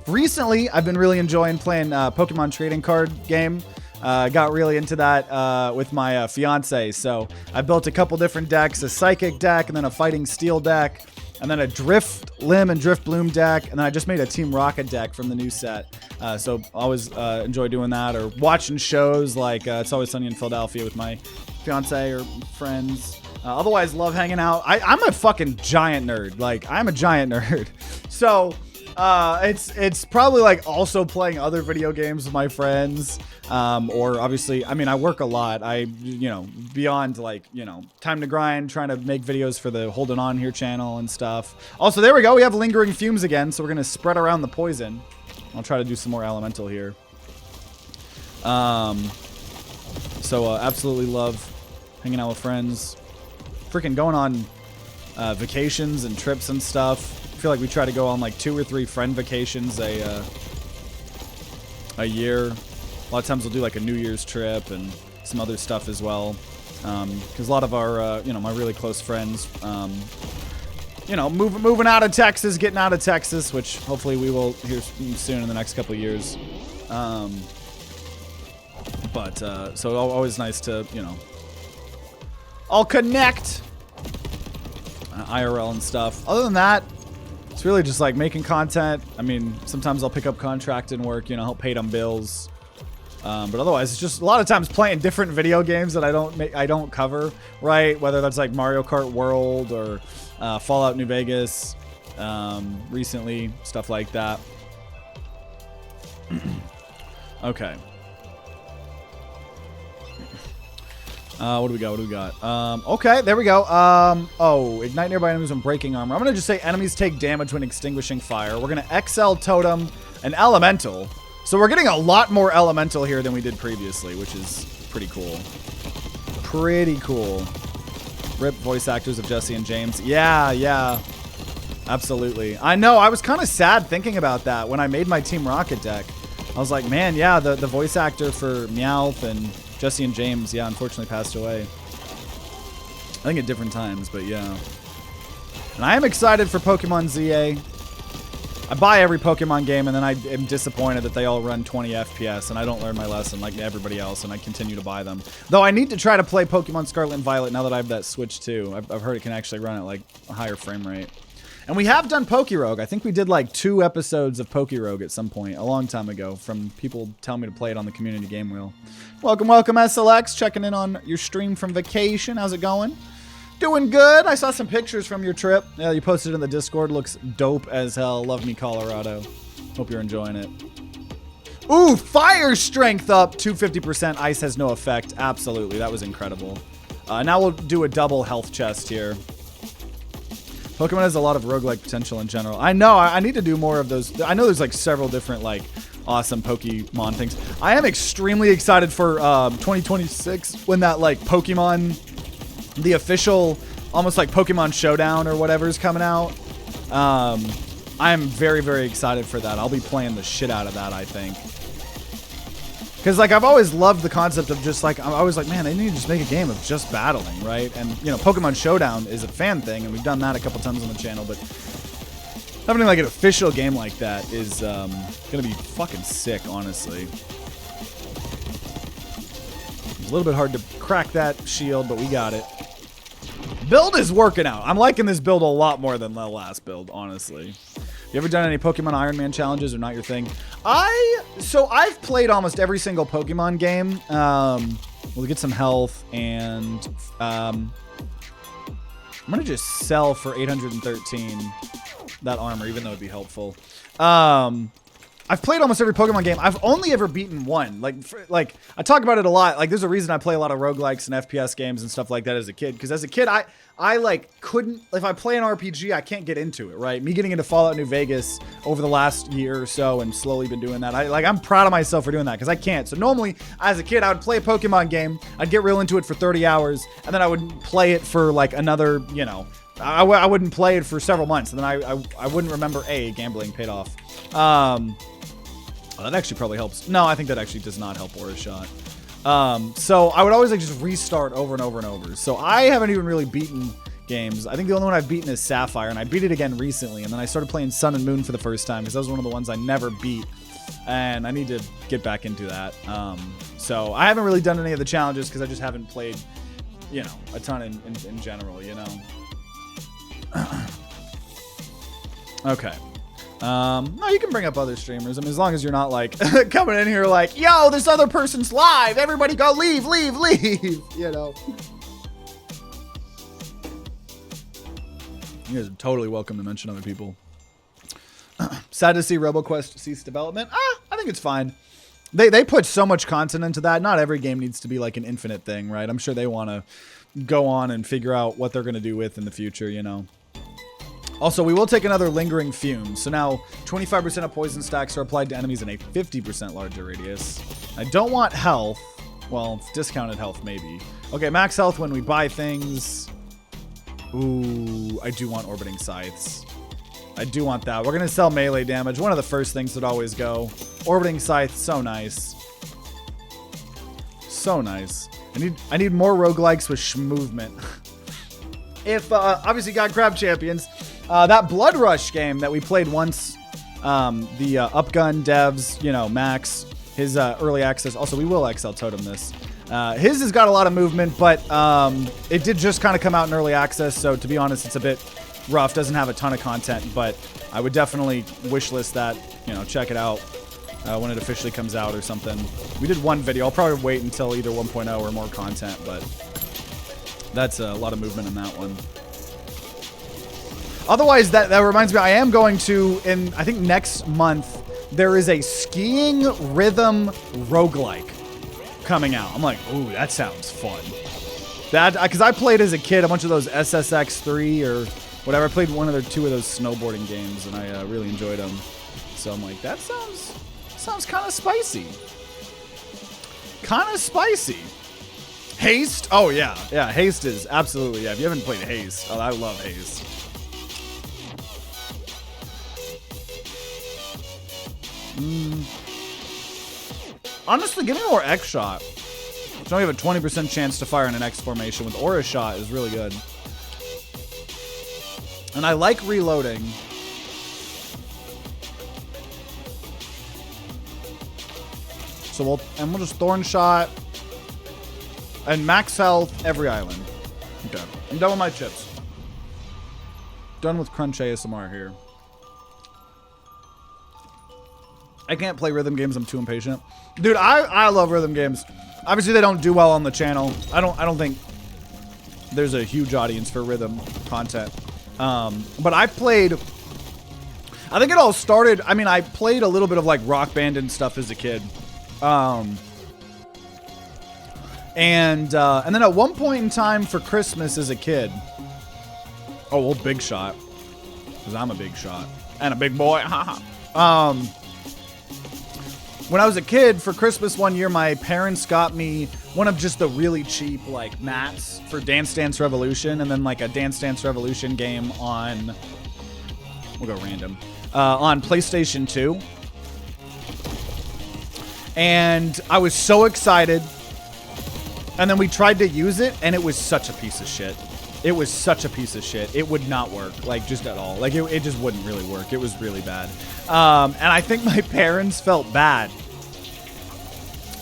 A: Recently, I've been really enjoying playing Pokemon trading card game. Got really into that with my fiance. So I built a couple different decks: a Psychic deck, and then a Fighting Steel deck, and then a Drift Limb and Drift Bloom deck, and then I just made a Team Rocket deck from the new set. So always enjoy doing that, or watching shows like It's Always Sunny in Philadelphia with my fiance or friends. Otherwise, love hanging out. I'm a fucking giant nerd. Like, I'm a giant nerd. So, it's probably like also playing other video games with my friends. Or obviously, I mean, I work a lot. Beyond like, time to grind, trying to make videos for the Holding On Here channel and stuff. Also, there we go. We have lingering fumes again. So we're going to spread around the poison. I'll try to do some more elemental here. Absolutely love hanging out with friends. Freaking going on vacations and trips and stuff. I feel like we try to go on like 2 or 3 friend vacations a year. A lot of times we'll do like a New Year's trip and some other stuff as well. Because a lot of our, my really close friends, moving out of Texas, getting out of Texas, which hopefully we will hear soon in the next couple of years. So always nice to, I'll connect IRL and stuff. Other than that, it's really just like making content. I mean, sometimes I'll pick up contracting work, help pay them bills. But otherwise, it's just a lot of times playing different video games that I don't cover, right? Whether that's like Mario Kart World or Fallout New Vegas, recently, stuff like that. Okay. What do we got? What do we got? Okay, there we go. Oh, ignite nearby enemies when breaking armor. I'm going to just say enemies take damage when extinguishing fire. We're going to XL totem and elemental. So we're getting a lot more elemental here than we did previously, which is pretty cool. Pretty cool. Rip voice actors of Jesse and James. Yeah, yeah. Absolutely. I know, I was kind of sad thinking about that when I made my Team Rocket deck. I was like, man, yeah, the voice actor for Meowth and Jesse and James, yeah, unfortunately passed away. I think at different times, but yeah. And I am excited for Pokemon ZA. I buy every Pokemon game, and then I am disappointed that they all run 20 FPS, and I don't learn my lesson like everybody else, and I continue to buy them. Though I need to try to play Pokemon Scarlet and Violet now that I have that Switch too. I've heard it can actually run at like a higher frame rate. And we have done Pokerogue. I think we did like 2 episodes of Pokerogue at some point, a long time ago, from people telling me to play it on the community game wheel. Welcome, welcome, SLX. Checking in on your stream from vacation. How's it going? Doing good. I saw some pictures from your trip. Yeah, you posted it in the Discord. Looks dope as hell. Love me, Colorado. Hope you're enjoying it. Ooh, fire strength up. 250%. Ice has no effect. Absolutely. That was incredible. Now we'll do a double health chest here. Pokemon has a lot of roguelike potential in general. I know. I need to do more of those. I know there's like several different like awesome Pokemon things. I am extremely excited for 2026 when that like Pokemon... the official, almost like Pokemon Showdown or whatever is coming out. I am very, very excited for that. I'll be playing the shit out of that, I think. Because, like, I've always loved the concept of just, like, I'm always like, man, they need to just make a game of just battling, right? And, you know, Pokemon Showdown is a fan thing, and we've done that a couple times on the channel, but having, like, an official game like that is going to be fucking sick, honestly. It's a little bit hard to crack that shield, but we got it. Build is working out. I'm liking this build a lot more than the last build, honestly. You ever done any Pokemon Iron Man challenges or not your thing? So I've played almost every single Pokemon game. We'll get some health, and I'm gonna just sell for 813 that armor, even though it'd be helpful. I've played almost every Pokemon game. I've only ever beaten one. Like I talk about it a lot. Like there's a reason I play a lot of roguelikes and FPS games and stuff like that as a kid. Because as a kid, I like couldn't, if I play an RPG, I can't get into it, right? Me getting into Fallout New Vegas over the last year or so and slowly been doing that. I'm proud of myself for doing that because I can't. So normally as a kid, I would play a Pokemon game. I'd get real into it for 30 hours and then I would play it for like another, you know, I wouldn't play it for several months. And then I wouldn't remember, gambling paid off. That actually probably helps. No, I think that actually does not help or a shot. So I would always like just restart over and over and over. So I haven't even really beaten games. I think the only one I've beaten is Sapphire, and I beat it again recently. And then I started playing Sun and Moon for the first time because that was one of the ones I never beat. And I need to get back into that. So I haven't really done any of the challenges because I just haven't played, you know, a ton in general, you know. Okay. No, you can bring up other streamers. I mean, as long as you're not like coming in here like, yo, this other person's live. Everybody go leave, leave, leave. You know. You guys are totally welcome to mention other people. Sad to see RoboQuest cease development. I think it's fine. They put so much content into that. Not every game needs to be like an infinite thing, right? I'm sure they want to go on and figure out what they're going to do with in the future, you know. Also, we will take another lingering fume. So now 25% of poison stacks are applied to enemies in a 50% larger radius. I don't want health. Well, discounted health maybe. Okay, max health when we buy things. Ooh, I do want orbiting scythes. I do want that. We're going to sell melee damage. One of the first things that always go. Orbiting scythe, so nice. So nice. I need more roguelikes with movement. If, obviously got crab champions. That Blood Rush game that we played once, the Upgun devs, you know, Max, his early access. Also, we will XL Totem this. His has got a lot of movement, but it did just kind of come out in early access, so to be honest, it's a bit rough. Doesn't have a ton of content, but I would definitely wishlist that, you know, check it out when it officially comes out or something. We did one video. I'll probably wait until either 1.0 or more content, but that's a lot of movement in that one. Otherwise, that reminds me, I am going to, I think next month, there is a skiing rhythm roguelike coming out. I'm like, ooh, that sounds fun. That, because I played as a kid a bunch of those SSX3 or whatever. I played one of their 2 of those snowboarding games, and I really enjoyed them. So I'm like, that sounds kind of spicy. Kind of spicy. Haste? Oh, yeah. Yeah, Haste is absolutely, yeah. If you haven't played Haste, oh, I love Haste. Honestly, give me more X shot. So you have a 20% chance to fire in an X formation with Aura shot is really good. And I like reloading. So we'll just Thorn Shot and max health every island. Okay, I'm done with my chips. Done with Crunch ASMR here. I can't play rhythm games. I'm too impatient. Dude, I love rhythm games. Obviously, they don't do well on the channel. I don't think there's a huge audience for rhythm content. But I played. I think it all started. I mean, I played a little bit of like Rock Band and stuff as a kid. And then at one point in time for Christmas as a kid. Oh, well, Big Shot. Because I'm a big shot. And a big boy. When I was a kid, for Christmas one year, my parents got me one of just the really cheap, like, mats for Dance Dance Revolution, and then, like, a Dance Dance Revolution game on... We'll go random. On PlayStation 2. And I was so excited. And then we tried to use it, and it was such a piece of shit. It was such a piece of shit. It would not work, like, just at all. Like, it just wouldn't really work. It was really bad. And I think my parents felt bad.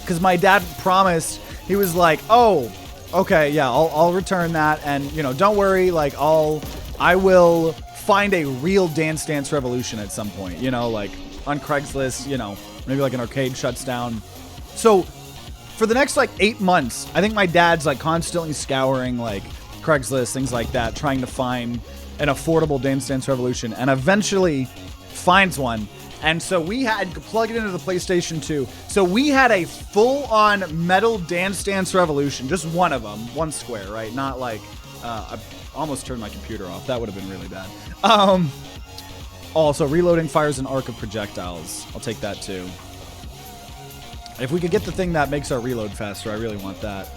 A: Because my dad promised, he was like, oh, okay, yeah, I'll return that. And, you know, don't worry, like, I will find a real Dance Dance Revolution at some point. You know, like, on Craigslist, you know, maybe like an arcade shuts down. So, for the next, like, 8 months, I think my dad's, like, constantly scouring, like, Craigslist, things like that, trying to find an affordable Dance Dance Revolution, and eventually finds one. And so we had to plug it into the PlayStation 2. So we had a full-on metal Dance Dance Revolution, just one of them, one square, right? Not like, I almost turned my computer off. That would have been really bad. Also, reloading fires an arc of projectiles. I'll take that too. If we could get the thing that makes our reload faster, I really want that.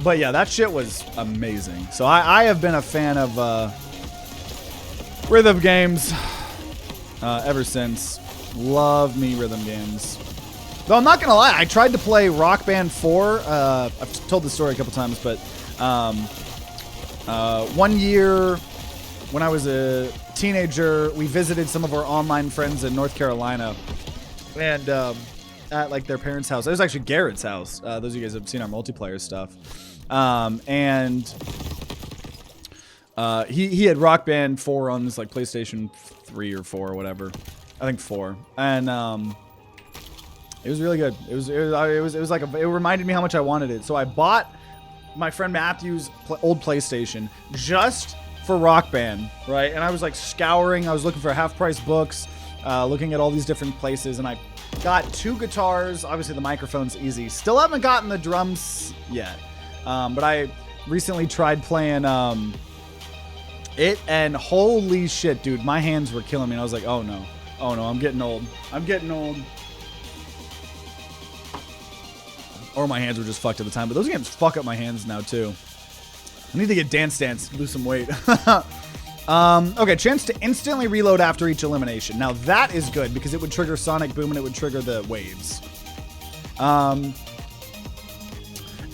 A: But yeah, that shit was amazing. So I have been a fan of rhythm games ever since. Love me rhythm games. Though I'm not going to lie, I tried to play Rock Band 4. I've told this story a couple times, but 1 year when I was a teenager, we visited some of our online friends in North Carolina. And at like their parents' house. It was actually Garrett's house. Those of you guys have seen our multiplayer stuff. He had Rock Band 4 on this like PlayStation 3 or 4 or whatever. I think 4. And it was really good. It was like it reminded me how much I wanted it. So I bought my friend Matthew's old PlayStation just for Rock Band, right? And I was like scouring. I was looking for half-price books, looking at all these different places, and I got 2 guitars. Obviously, the microphone's easy. Still haven't gotten the drums yet. But I recently tried playing it, and holy shit, dude, my hands were killing me. And I was like, oh no, I'm getting old. I'm getting old. Or my hands were just fucked at the time. But those games fuck up my hands now, too. I need to get Dance Dance, lose some weight. Okay, chance to instantly reload after each elimination. Now that is good because it would trigger Sonic Boom and it would trigger the waves. And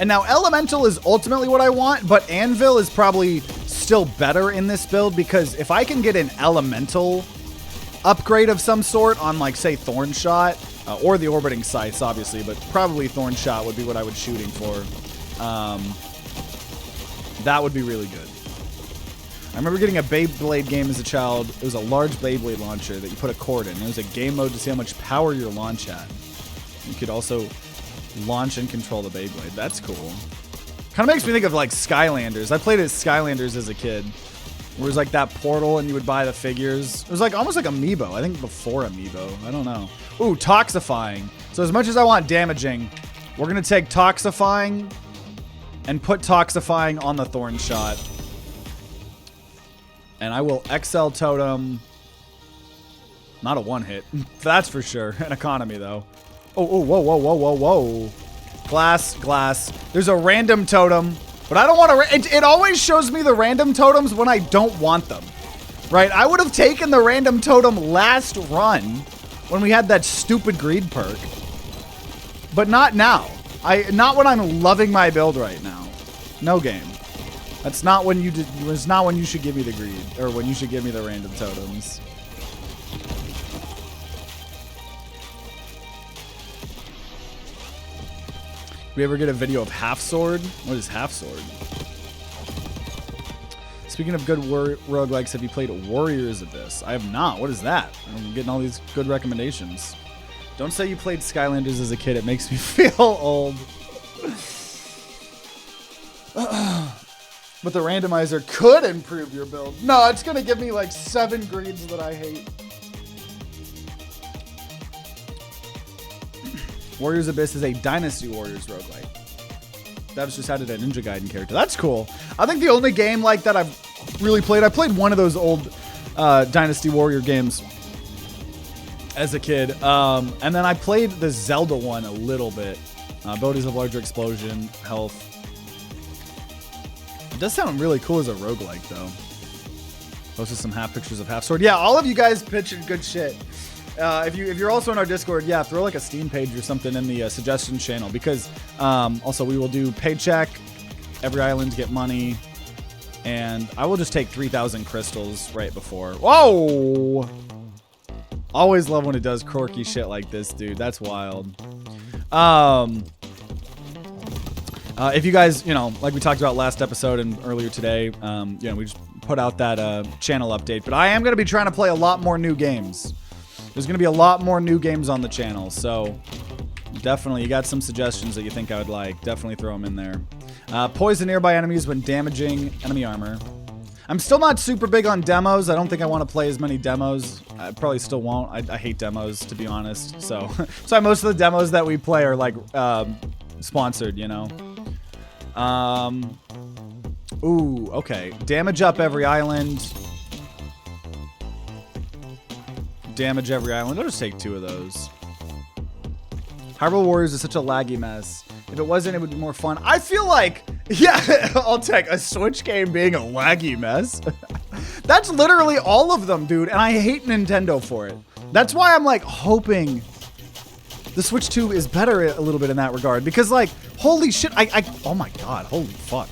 A: now Elemental is ultimately what I want, but Anvil is probably still better in this build because if I can get an Elemental upgrade of some sort on, like, say, Thorn Shot, or the Orbiting Scythes, obviously, but probably Thorn Shot would be what I would shooting for. That would be really good. I remember getting a Beyblade game as a child. It was a large Beyblade launcher that you put a cord in. It was a game mode to see how much power your launch had. You could also launch and control the Beyblade. That's cool. Kind of makes me think of like Skylanders. I played as Skylanders as a kid. Where it was like that portal and you would buy the figures. It was like almost like Amiibo. I think before Amiibo. I don't know. Ooh, Toxifying. So as much as I want damaging, we're going to take Toxifying and put Toxifying on the Thorn Shot. And I will XL Totem. Not a one hit. That's for sure. An economy though. Oh, whoa, whoa, whoa, whoa, whoa. Glass, glass. There's a random totem. But I don't want to... It always shows me the random totems when I don't want them. Right? I would have taken the random totem last run when we had that stupid greed perk. But not now. Not when I'm loving my build right now. No game. That's not when you did... It's not when you should give me the greed. Or when you should give me the random totems. We ever get a video of Half Sword? What is Half Sword? Speaking of good roguelikes, have you played Warriors Abyss? I have not. What is that? I'm getting all these good recommendations. Don't say you played Skylanders as a kid. It makes me feel old. But the randomizer could improve your build. No, it's going to give me like 7 greeds that I hate. Warriors Abyss is a Dynasty Warriors roguelike. That was just added a Ninja Gaiden character. That's cool. I think the only game like that I've really played, I played one of those old Dynasty Warrior games as a kid. And then I played the Zelda one a little bit. Abilities of Larger Explosion, Health. It does sound really cool as a roguelike though. Posted some half pictures of Half Sword. Yeah, all of you guys pitching good shit. If you're also in our Discord, yeah, throw like a Steam page or something in the suggestions channel because also we will do paycheck, every island get money, and I will just take 3,000 crystals right before. Whoa! Always love when it does quirky shit like this, dude. That's wild. If you guys, you know, like we talked about last episode and earlier today, you know, we just put out that channel update, but I am going to be trying to play a lot more new games. There's going to be a lot more new games on the channel, so definitely, you got some suggestions that you think I would like. Definitely throw them in there. Poison nearby enemies when damaging enemy armor. I'm still not super big on demos. I don't think I want to play as many demos. I probably still won't. I hate demos, to be honest. So, most of the demos that we play are like sponsored, you know. Ooh, okay. Damage up every island. Damage every island. I'll just take 2 of those. Hyrule Warriors is such a laggy mess. If it wasn't, it would be more fun. I feel like, yeah, I'll take a Switch game being a laggy mess. That's literally all of them, dude. And I hate Nintendo for it. That's why I'm like hoping the Switch 2 is better a little bit in that regard. Because like, holy shit, oh my God, holy fuck.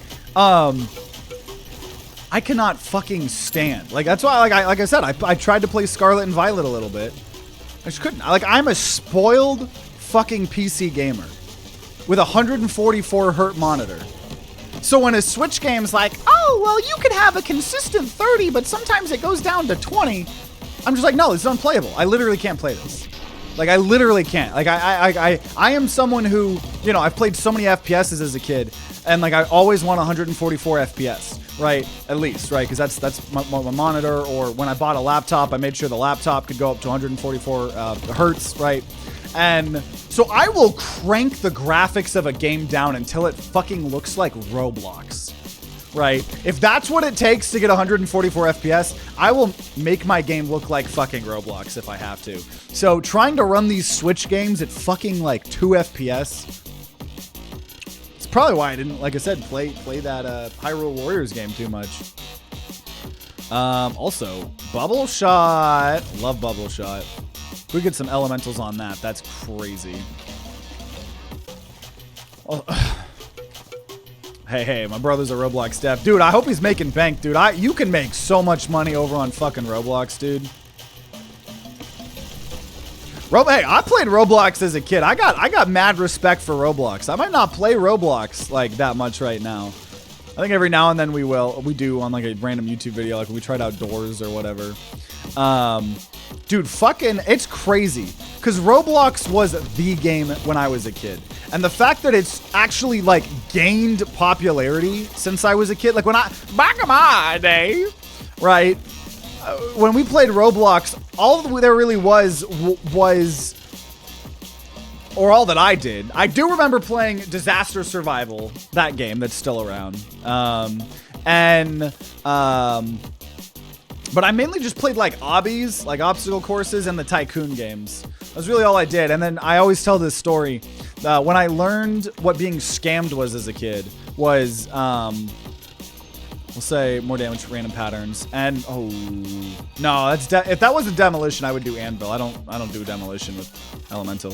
A: I cannot fucking stand. Like, that's why, like I said, I tried to play Scarlet and Violet a little bit. I just couldn't. Like, I'm a spoiled fucking PC gamer with a 144 hertz monitor. So when a Switch game's like, oh, well, you can have a consistent 30, but sometimes it goes down to 20. I'm just like, no, this is unplayable. I literally can't play this. Like, I literally can't. Like, I am someone who, you know, I've played so many FPSs as a kid, and like, I always want 144 FPS. Right, at least, right? Because that's my monitor. Or when I bought a laptop, I made sure the laptop could go up to 144 hertz, right? And so I will crank the graphics of a game down until it fucking looks like Roblox, right? If that's what it takes to get 144 FPS, I will make my game look like fucking Roblox if I have to. So trying to run these Switch games at fucking like 2 FPS. Probably why I didn't, like I said, play that Hyrule Warriors game too much. Also, Bubble Shot. Love Bubble Shot. If we get some elementals on that, that's crazy. Oh. Hey, my brother's a Roblox dev. Dude, I hope he's making bank, dude. You can make so much money over on fucking Roblox, dude. Hey, I played Roblox as a kid. I got mad respect for Roblox. I might not play Roblox like that much right now. I think every now and then we do on like a random YouTube video, like when we tried outdoors or whatever. Dude, fucking, it's crazy. Because Roblox was the game when I was a kid. And the fact that it's actually like gained popularity since I was a kid, like back in my day, right? When we played Roblox, all there really was, or all that I did. I do remember playing Disaster Survival, that game that's still around. But I mainly just played like obbies, like obstacle courses, and the tycoon games. That's really all I did. And then I always tell this story. When I learned what being scammed was as a kid, was we'll say more damage for random patterns. And oh no, that's if that was a demolition, I would do anvil. I don't do demolition with elemental.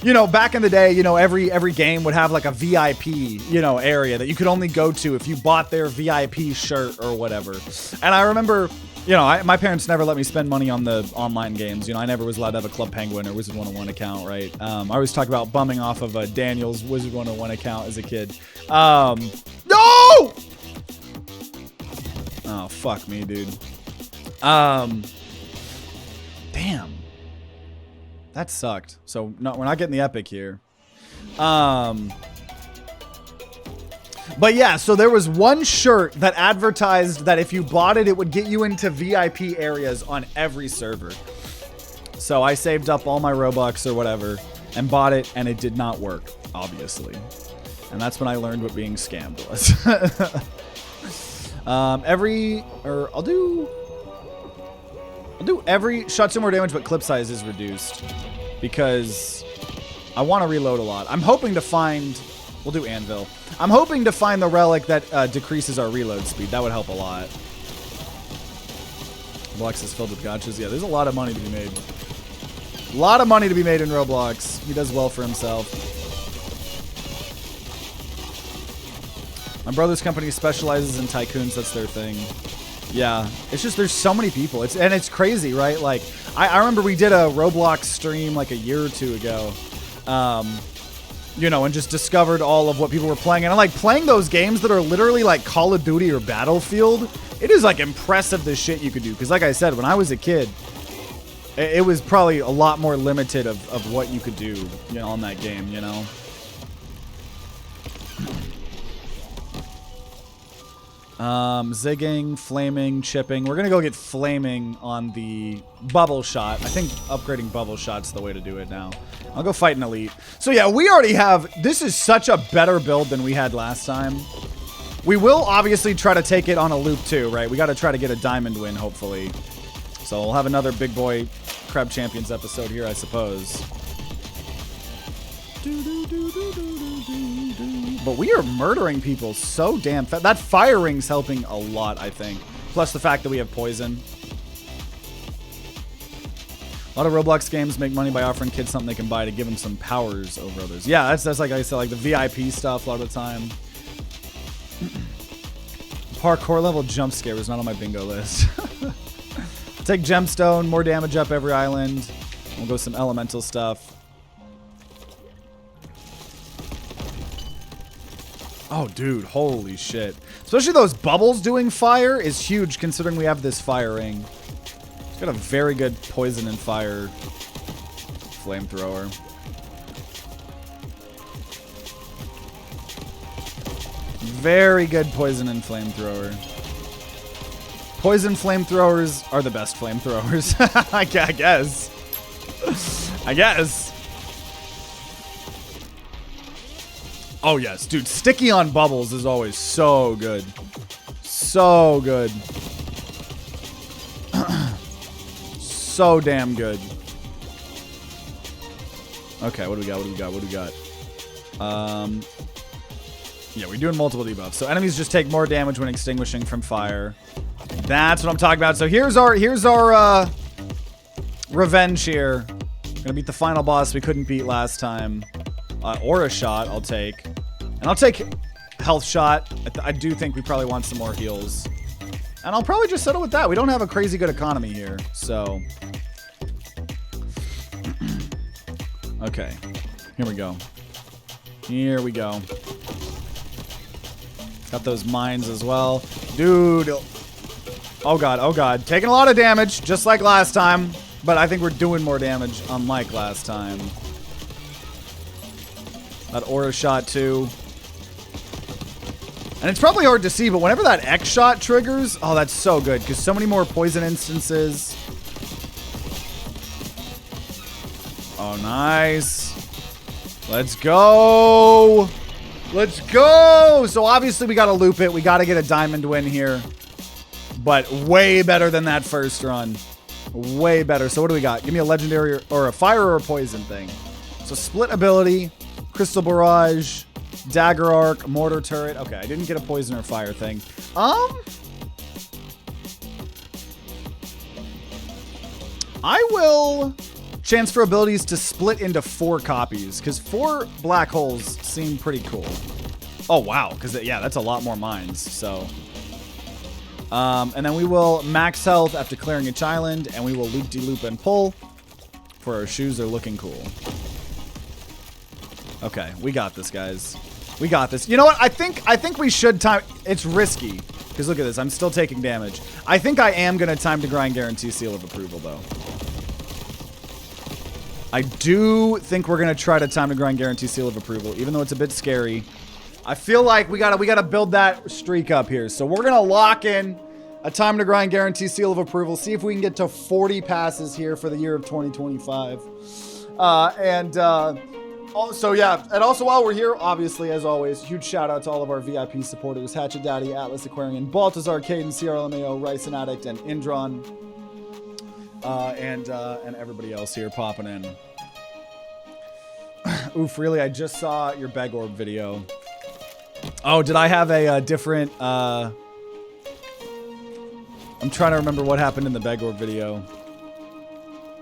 A: You know, back in the day, you know, every game would have like a VIP, you know, area that you could only go to if you bought their VIP shirt or whatever. And I remember, you know, my parents never let me spend money on the online games. You know, I never was allowed to have a Club Penguin or Wizard 101 account, right? I always talk about bumming off of a Daniel's Wizard 101 account as a kid. No! Oh, fuck me, dude. Damn. That sucked. So, no, we're not getting the epic here. But yeah, so there was one shirt that advertised that if you bought it, it would get you into VIP areas on every server. So I saved up all my Robux or whatever and bought it, and it did not work, obviously. And that's when I learned what being scammed was. I'll do every shot 2 more damage, but clip size is reduced because I want to reload a lot. I'm hoping to find, we'll do anvil. I'm hoping to find the relic that decreases our reload speed. That would help a lot. Roblox is filled with gotchas. Yeah, there's a lot of money to be made. A lot of money to be made in Roblox. He does well for himself. My brother's company specializes in tycoons. That's their thing. Yeah, it's just there's so many people. It's crazy, right? Like I remember we did a Roblox stream like a year or two ago, you know, and just discovered all of what people were playing. And I'm like playing those games that are literally like Call of Duty or Battlefield. It is like impressive the shit you could do. Because like I said, when I was a kid, it was probably a lot more limited of what you could do, you know, on that game, you know. Zigging, flaming, chipping. We're gonna go get flaming on the bubble shot. I think upgrading bubble shot's the way to do it now. I'll go fight an elite. So yeah, we already have, this is such a better build than we had last time. We will obviously try to take it on a loop too, right? We gotta try to get a diamond win, hopefully. So we'll have another big boy Crab Champions episode here, I suppose. But we are murdering people so damn fast. That fire ring's helping a lot, I think. Plus the fact that we have poison. A lot of Roblox games make money by offering kids something they can buy to give them some powers over others. Yeah, that's like I said, like the VIP stuff a lot of the time. Parkour level jump scare was not on my bingo list. Take gemstone, more damage up every island. We'll go some elemental stuff. Oh, dude, holy shit. Especially those bubbles doing fire is huge considering we have this fire ring. It's got a very good poison and fire flamethrower. Very good poison and flamethrower. Poison flamethrowers are the best flamethrowers. I guess. I guess. Oh, yes. Dude, sticky on bubbles is always so good. So good. So damn good. Okay, what do we got? What do we got? What do we got? Yeah, we're doing multiple debuffs. So enemies just take more damage when extinguishing from fire. That's what I'm talking about. So here's our revenge here. Gonna beat the final boss we couldn't beat last time. Aura shot, I'll take. And I'll take health shot. I do think we probably want some more heals. And I'll probably just settle with that. We don't have a crazy good economy here, so. Okay, here we go. Here we go. Got those mines as well. Dude. Oh god, oh god. Taking a lot of damage, just like last time. But I think we're doing more damage, unlike last time. That aura shot too. And it's probably hard to see, but whenever that X shot triggers, oh, that's so good because so many more poison instances. Oh, nice. Let's go. Let's go. So obviously we got to loop it. We got to get a diamond win here, but way better than that first run. Way better. So what do we got? Give me a legendary or a fire or a poison thing. So split ability, crystal barrage, dagger arc, mortar turret. Okay, I didn't get a poison or fire thing. I will chance for abilities to split into 4 copies because 4 black holes seem pretty cool. Oh wow, because yeah, that's a lot more mines. So, and then we will max health after clearing each island, and we will loop-de-loop and pull. For our shoes are looking cool. Okay, we got this, guys. We got this. You know what? I think we should time. It's risky because look at this. I'm still taking damage. I think I am gonna time to grind guarantee seal of approval though. I do think we're gonna try to time to grind guarantee seal of approval, even though it's a bit scary. I feel like we gotta build that streak up here. So we're gonna lock in a time to grind guarantee seal of approval. See if we can get to 40 passes here for the year of 2025. Also, yeah, and also while we're here, obviously, as always, huge shout out to all of our VIP supporters: HatchetDaddy, AtlasAquarian, Baltazár, Kaiden, CRlmao, ricin, addict, and indron, and everybody else here popping in. Oof, really? I just saw your beg orb video. Oh, did I have a different? I'm trying to remember what happened in the beg orb video.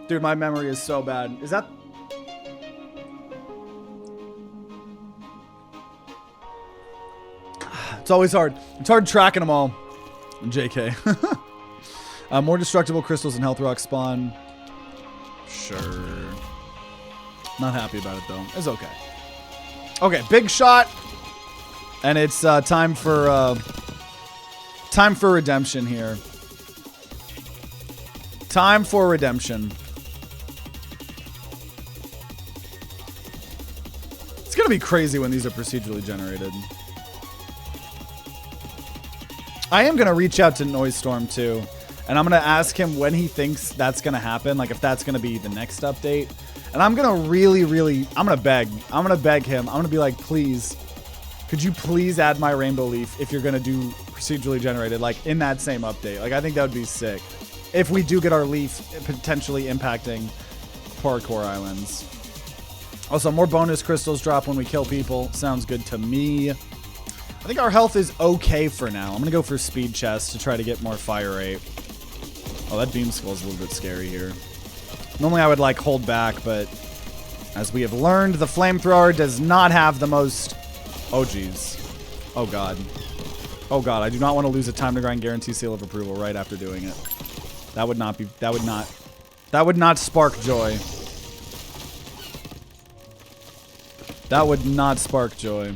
A: Dude, my memory is so bad. Is that? It's always hard. It's hard tracking them all. JK. More destructible crystals and health rock spawn. Sure. Not happy about it though. It's okay. Okay, big shot. And it's time for redemption here. Time for redemption. It's gonna be crazy when these are procedurally generated. I am going to reach out to Noise Storm too, and I'm going to ask him when he thinks that's going to happen, like if that's going to be the next update. And I'm going to I'm going to beg him. I'm going to be like, please, could you please add my rainbow leaf if you're going to do procedurally generated, like in that same update. Like I think that would be sick if we do get our leaf potentially impacting parkour islands. Also, more bonus crystals drop when we kill people. Sounds good to me. I think our health is okay for now. I'm going to go for speed chest to try to get more fire rate. Oh, that beam skull is a little bit scary here. Normally I would like hold back, but as we have learned, the flamethrower does not have the most... Oh, geez. Oh, God. Oh, God. I do not want to lose a time to grind guarantee seal of approval right after doing it. That would not be... That would not spark joy. That would not spark joy.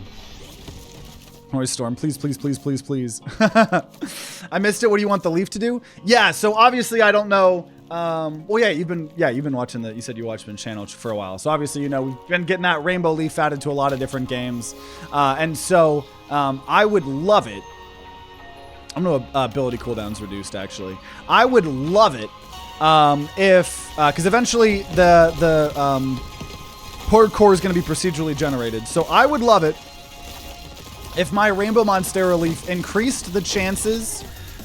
A: Noise Storm, please, please, please, please, please. I missed it. What do you want the leaf to do? Yeah, so obviously I don't know. Well, yeah, you've been watching you said you watched the channel for a while. So obviously, you know, we've been getting that rainbow leaf added to a lot of different games. And so I would love it. I'm going to ability cooldowns reduced, actually. I would love it if, because eventually the parkour is going to be procedurally generated. So I would love it if my Rainbow Monstera Leaf increased the chances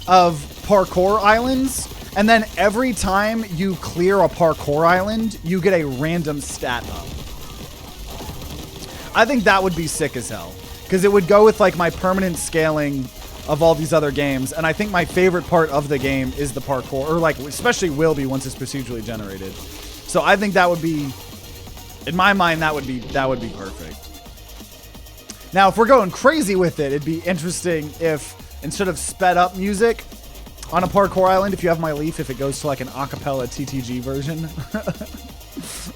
A: of parkour islands, and then every time you clear a parkour island, you get a random stat up. I think that would be sick as hell, because it would go with like my permanent scaling of all these other games, and I think my favorite part of the game is the parkour, or like especially will be once it's procedurally generated. So I think that would be, in my mind, that would be perfect. Now, if we're going crazy with it, it'd be interesting if, instead of sped up music on a parkour island, if you have my leaf, if it goes to like an acapella TTG version.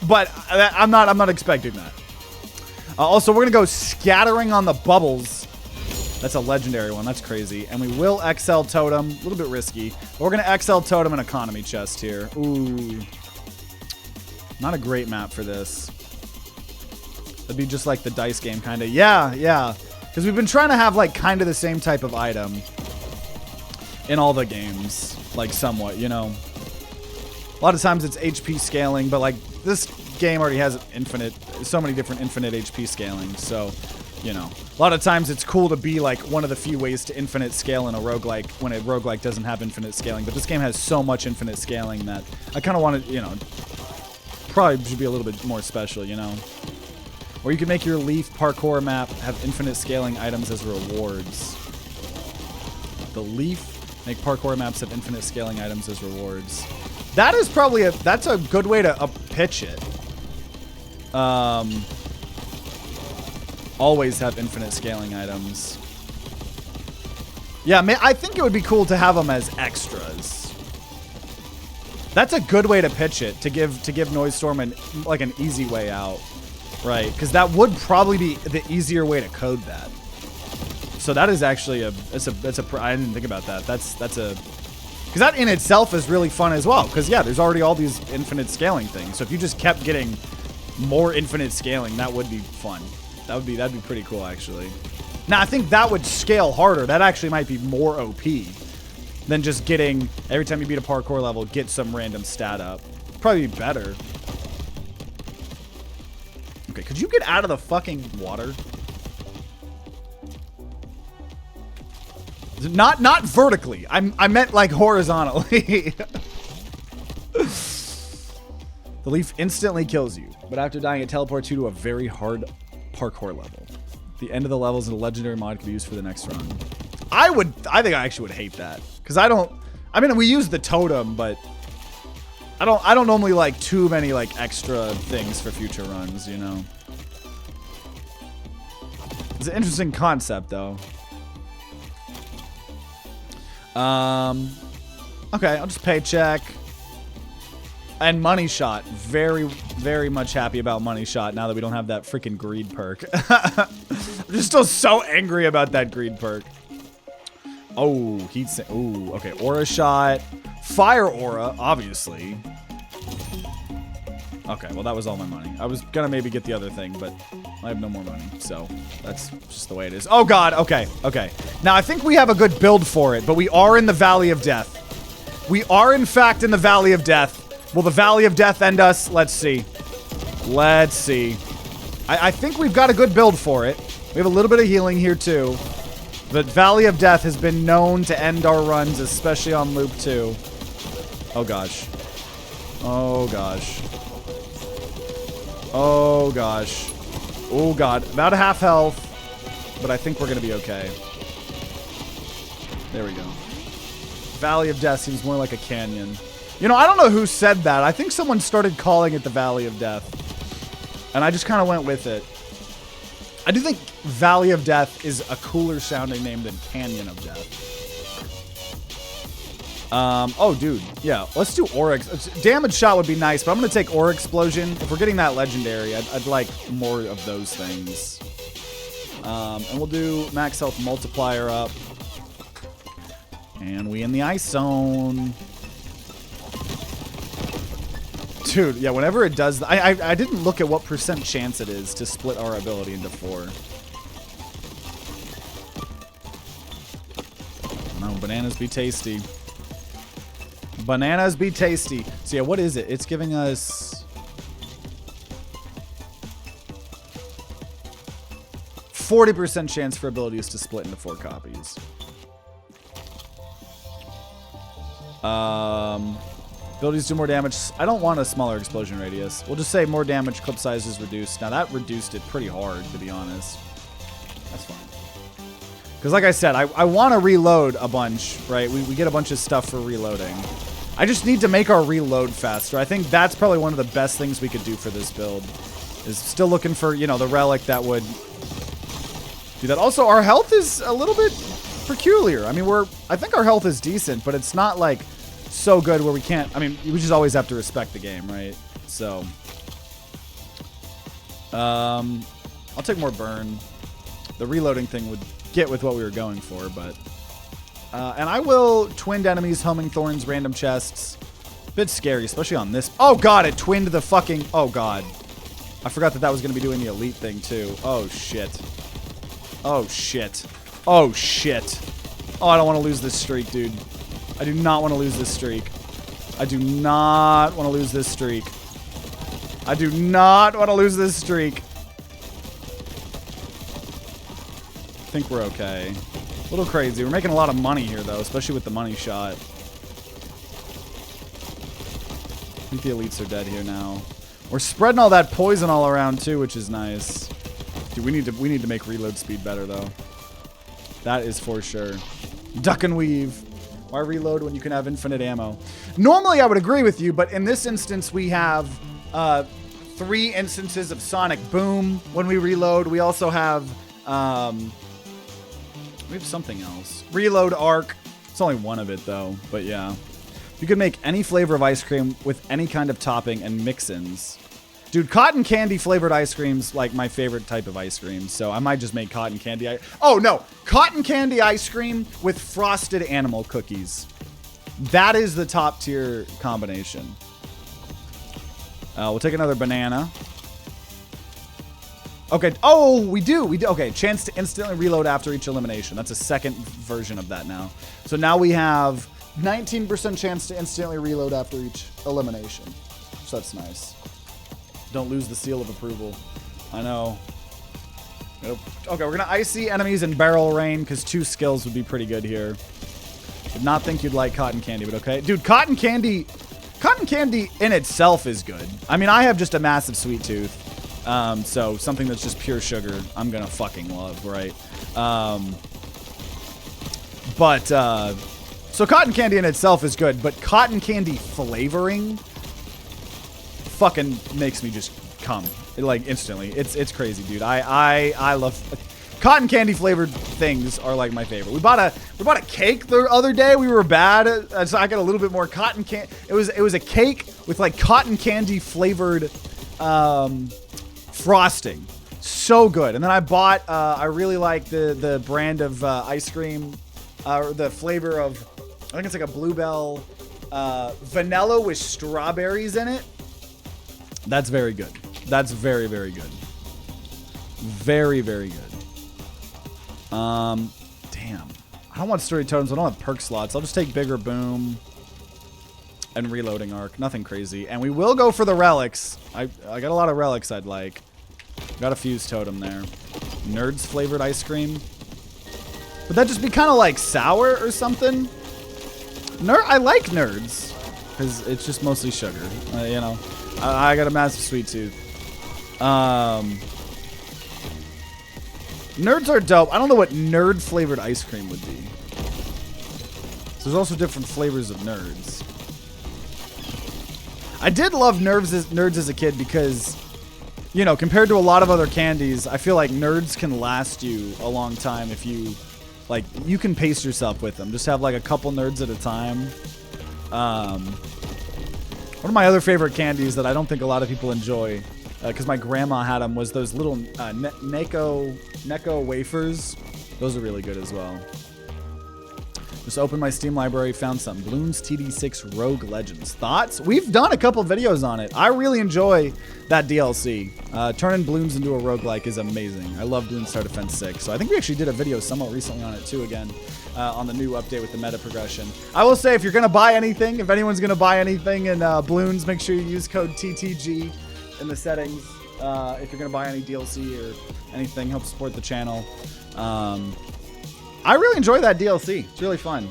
A: But I'm not expecting that. Also, we're gonna go scattering on the bubbles. That's a legendary one. That's crazy. And we will XL totem. A little bit risky. But we're gonna XL totem an economy chest here. Ooh. Not a great map for this. It'd be just like the dice game, kind of. Yeah, yeah. Because we've been trying to have, like, kind of the same type of item in all the games. Like, somewhat, you know? A lot of times it's HP scaling, but, like, this game already has so many different infinite HP scaling, so, you know. A lot of times it's cool to be, like, one of the few ways to infinite scale in a roguelike when a roguelike doesn't have infinite scaling, but this game has so much infinite scaling that I kind of want to, you know, probably should be a little bit more special, you know. Or you can make your Leaf parkour map have infinite scaling items as rewards. The Leaf make parkour maps have infinite scaling items as rewards. That is probably that's a good way to pitch it. Always have infinite scaling items. Yeah, I think it would be cool to have them as extras. That's a good way to pitch it, to give Noisestorm an easy way out, right? Because that would probably be the easier way to code that. So that is actually I didn't think about that. That's a because that in itself is really fun as well. Because yeah, there's already all these infinite scaling things. So if you just kept getting more infinite scaling, that would be fun. That'd be pretty cool actually. Now I think that would scale harder. That actually might be more OP than just getting every time you beat a parkour level, get some random stat up. Probably be better. Okay, could you get out of the fucking water? Not vertically. I meant like horizontally. The leaf instantly kills you, but after dying, it teleports you to a very hard parkour level. The end of the level is a legendary mod could be used for the next run. I think I actually would hate that because I mean, we use the totem, but I don't normally like too many like extra things for future runs. You know, it's an interesting concept though. Okay, I'll just paycheck. And Money Shot. Very, very much happy about Money Shot now that we don't have that freaking greed perk. I'm just still so angry about that greed perk. Oh, ooh, okay. Aura Shot. Fire Aura, obviously. Okay, well, that was all my money. I was gonna maybe get the other thing, but I have no more money, so that's just the way it is. Oh, God, okay, okay. Now, I think we have a good build for it, but we are in the Valley of Death. We are, in fact, in the Valley of Death. Will the Valley of Death end us? Let's see. Let's see. I think we've got a good build for it. We have a little bit of healing here, too. But Valley of Death has been known to end our runs, especially on Loop 2. Oh, gosh. Oh, gosh. Oh, gosh. Oh, God. About a half health. But I think we're going to be okay. There we go. Valley of Death seems more like a canyon. You know, I don't know who said that. I think someone started calling it the Valley of Death. And I just kind of went with it. I do think Valley of Death is a cooler sounding name than Canyon of Death. Oh, dude. Yeah, let's do Aura. Damage Shot would be nice, but I'm going to take Aura Explosion. If we're getting that legendary, I'd like more of those things. And we'll do Max Health Multiplier up. And we in the Ice Zone. Dude, yeah, whenever it does... I didn't look at what % chance it is to split our ability into 4. No, bananas be tasty. Bananas be tasty. So yeah, what is it? It's giving us... 40% chance for abilities to split into 4 copies. Abilities do more damage. I don't want a smaller explosion radius. We'll just say more damage, clip size is reduced. Now that reduced it pretty hard, to be honest. That's fine. Because like I said, I want to reload a bunch, right? We get a bunch of stuff for reloading. I just need to make our reload faster. I think that's probably one of the best things we could do for this build. Is still looking for, you know, the relic that would do that. Also, our health is a little bit peculiar. I mean, I think our health is decent, but it's not like so good where we can't, I mean, we just always have to respect the game, right? So, I'll take more burn. The reloading thing would get with what we were going for, but, and I will twinned enemies, homing thorns, random chests. Bit scary, especially on this. Oh God, it twinned the fucking, oh God. I forgot that was going to be doing the elite thing too. Oh shit. Oh, shit. Oh, shit. Oh, I don't want to lose this streak, dude. I do not want to lose this streak. I do not want to lose this streak. I do not want to lose this streak. I think we're okay. A little crazy. We're making a lot of money here, though, especially with the money shot. I think the elites are dead here now. We're spreading all that poison all around, too, which is nice. Dude, we need to make reload speed better, though. That is for sure. Duck and weave. Why reload when you can have infinite ammo? Normally, I would agree with you, but in this instance, we have 3 instances of sonic boom when we reload. We also have something else. Reload arc. It's only one of it, though, but yeah. You could make any flavor of ice cream with any kind of topping and mix-ins. Dude, cotton candy flavored ice cream's like my favorite type of ice cream, so I might just make cotton candy. Oh, no. Cotton candy ice cream with frosted animal cookies. That is the top tier combination. We'll take another banana. Okay. Oh, we do. Okay, chance to instantly reload after each elimination. That's a second version of that now. So now we have 19% chance to instantly reload after each elimination. So that's nice. Don't lose the seal of approval. I know. Okay, we're going to icy enemies and barrel rain because 2 skills would be pretty good here. Did not think you'd like cotton candy, but okay. Dude, cotton candy in itself is good. I mean, I have just a massive sweet tooth. So something that's just pure sugar, I'm going to fucking love, right? So cotton candy in itself is good, but cotton candy flavoring fucking makes me just come like instantly. It's crazy, dude. I love cotton candy flavored things are like my favorite. We bought a cake the other day. We were bad, so I got a little bit more cotton candy. It was a cake with like cotton candy flavored frosting. So good. And then I bought I really like the brand of ice cream, the flavor of, I think it's like a Bluebell vanilla with strawberries in it. That's very good. That's very, very good. Very, very good. Damn. I don't want story totems. I don't have perk slots. I'll just take bigger boom and reloading arc. Nothing crazy. And we will go for the relics. I got a lot of relics I'd like. Got a fuse totem there. Nerds flavored ice cream. Would that just be kind of like sour or something? I like nerds because it's just mostly sugar. You know, I got a massive sweet tooth. Nerds are dope. I don't know what nerd flavored ice cream would be. So there's also different flavors of nerds. I did love nerds as a kid because, you know, compared to a lot of other candies, I feel like nerds can last you a long time if you, like, you can pace yourself with them. Just have like a couple nerds at a time. One of my other favorite candies that I don't think a lot of people enjoy, because my grandma had them, was those little Necco wafers. Those are really good as well. Just opened my Steam library, found some Bloons TD6 Rogue Legends. Thoughts? We've done a couple videos on it. I really enjoy that DLC. Turning Bloons into a roguelike is amazing. I love Bloons Star Defense 6. So I think we actually did a video somewhat recently on it too again, on the new update with the meta progression. I will say, if you're going to buy anything, if anyone's going to buy anything in Bloons, make sure you use code TTG in the settings. If you're going to buy any DLC or anything, help support the channel. I really enjoy that DLC. It's really fun.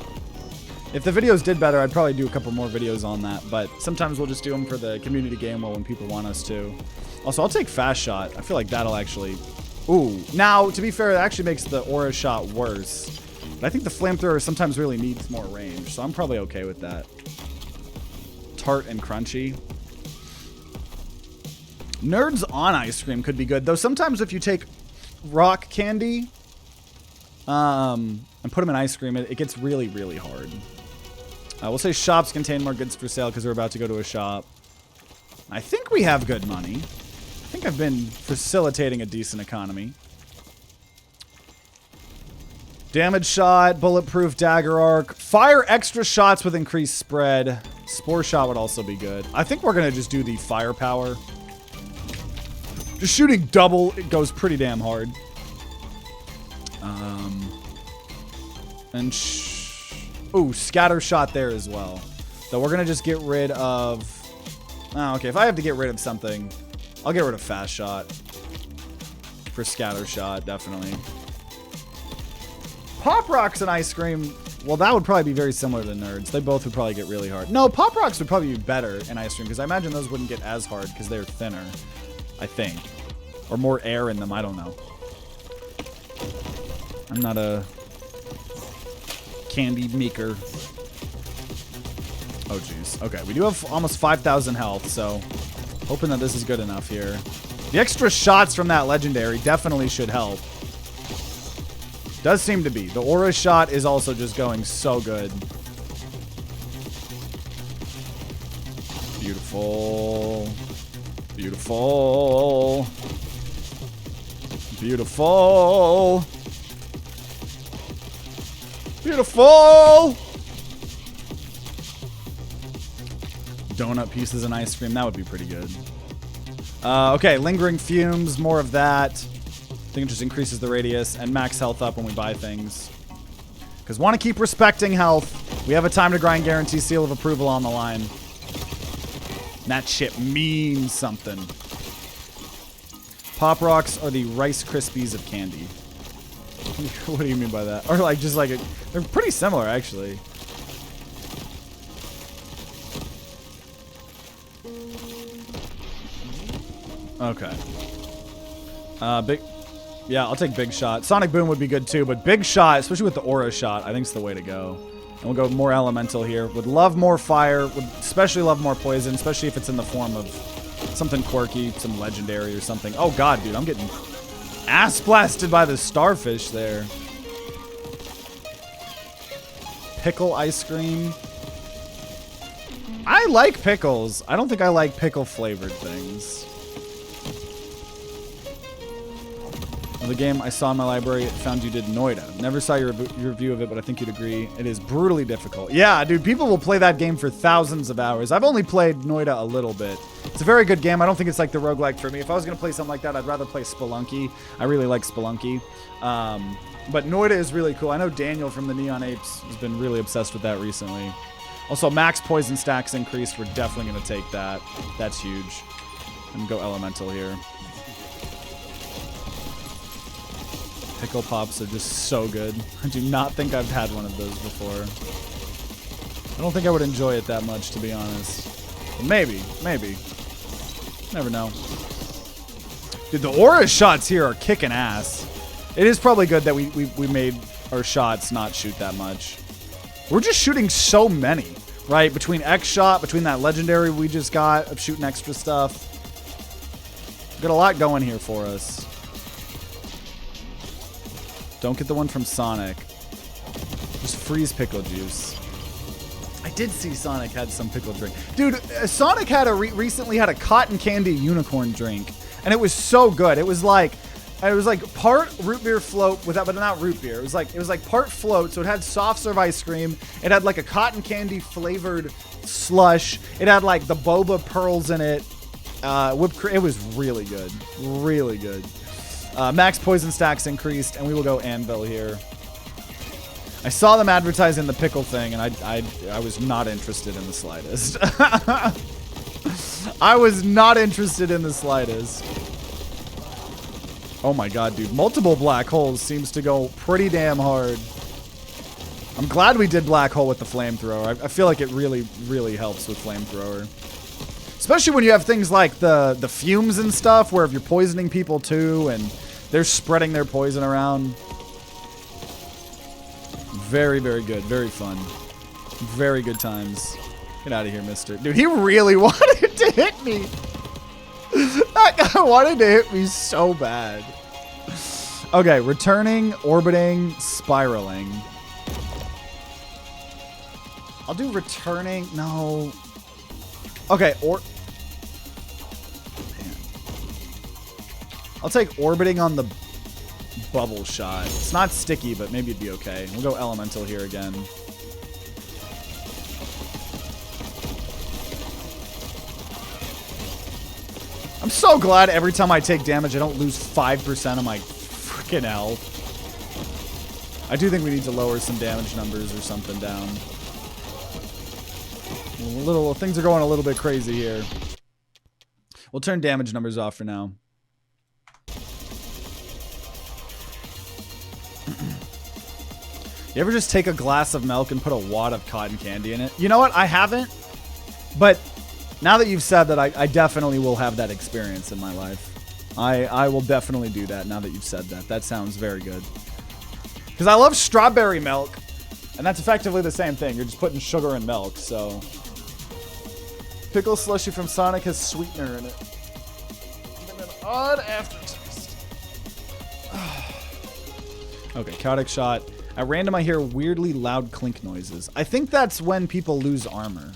A: If the videos did better, I'd probably do a couple more videos on that, but sometimes we'll just do them for the community game or when people want us to. Also, I'll take Fast Shot. I feel like that'll actually... Ooh. Now, to be fair, it actually makes the Aura Shot worse. But I think the Flamethrower sometimes really needs more range, so I'm probably okay with that. Tart and crunchy. Nerds on ice cream could be good, though sometimes if you take rock candy... and put them in ice cream, it gets really, really hard. We'll say shops contain more goods for sale because we're about to go to a shop. I think we have good money. I think I've been facilitating a decent economy. Damage shot, bulletproof dagger arc, fire extra shots with increased spread. Spore shot would also be good. I think we're going to just do the firepower. Just shooting double, it goes pretty damn hard. And ooh, scatter shot there as well. So we're gonna just get rid of. Oh, okay, if I have to get rid of something, I'll get rid of fast shot for scatter shot, definitely. Pop rocks and ice cream. Well, that would probably be very similar to nerds. They both would probably get really hard. No, pop rocks would probably be better in ice cream because I imagine those wouldn't get as hard because they're thinner, I think, or more air in them. I don't know. I'm not a candy maker. Oh, jeez. Okay, we do have almost 5,000 health, so hoping that this is good enough here. The extra shots from that legendary definitely should help. Does seem to be. The aura shot is also just going so good. Beautiful. Beautiful. Beautiful. Beautiful. Donut pieces and ice cream. That would be pretty good. Okay, lingering fumes. More of that. I think it just increases the radius and max health up when we buy things. Because want to keep respecting health. We have a time to grind guarantee seal of approval on the line. And that shit means something. Pop rocks are the Rice Krispies of candy. What do you mean by that? Or like just like they're pretty similar actually. Okay. Big. Yeah, I'll take Big Shot. Sonic Boom would be good too, but Big Shot, especially with the Aura Shot, I think is the way to go. And we'll go more Elemental here. Would love more Fire. Would especially love more Poison, especially if it's in the form of something quirky, some Legendary or something. Oh god, dude, I'm getting ass blasted by the Starfish there. Pickle Ice Cream. I like pickles. I don't think I like pickle flavored things. The game I saw in my library found you did Noida. Never saw your review of it, but I think you'd agree it is brutally difficult. Yeah, dude, people will play that game for thousands of hours. I've only played Noida a little bit. It's a very good game. I don't think it's like the roguelike for me. If I was going to play something like that, I'd rather play Spelunky. I really like Spelunky. But Noida is really cool. I know Daniel from the Neon Apes has been really obsessed with that recently. Also, max poison stacks increased. We're definitely going to take that. That's huge. And go Elemental here. Pickle Pops are just so good. I do not think I've had one of those before. I don't think I would enjoy it that much, to be honest. But maybe. Never know. Dude, the aura shots here are kicking ass. It is probably good that we made our shots not shoot that much. We're just shooting so many, right? Between X shot, between that legendary we just got of shooting extra stuff. We've got a lot going here for us. Don't get the one from Sonic. Just freeze pickle juice. I did see Sonic had some pickle drink. Dude, Sonic had recently had a cotton candy unicorn drink, and it was so good. It was like part root beer float with that, but not root beer. It was like part float, so it had soft serve ice cream. It had like a cotton candy flavored slush. It had like the boba pearls in it. Whipped cream. It was really good. Really good. Max poison stacks increased, and we will go Anvil here. I saw them advertising the pickle thing, and I was not interested in the slightest. I was not interested in the slightest. Oh my god, dude. Multiple black holes seems to go pretty damn hard. I'm glad we did black hole with the flamethrower. I feel like it really, really helps with flamethrower. Especially when you have things like the fumes and stuff, where if you're poisoning people too, and they're spreading their poison around. Very, very good. Very fun. Very good times. Get out of here, mister. Dude, he really wanted to hit me. That guy wanted to hit me so bad. Okay, returning, orbiting, spiraling. I'll do returning. No. Okay, I'll take orbiting on the bubble shot. It's not sticky, but maybe it'd be okay. We'll go elemental here again. I'm so glad every time I take damage, I don't lose 5% of my freaking health. I do think we need to lower some damage numbers or something down. Things are going a little bit crazy here. We'll turn damage numbers off for now. You ever just take a glass of milk and put a wad of cotton candy in it? You know what? I haven't. But now that you've said that, I definitely will have that experience in my life. I will definitely do that now that you've said that. That sounds very good. Because I love strawberry milk. And that's effectively the same thing. You're just putting sugar in milk, so... Pickle slushy from Sonic has sweetener in it. And an odd aftertaste. Okay, chaotic shot. At random, I hear weirdly loud clink noises. I think that's when people lose armor.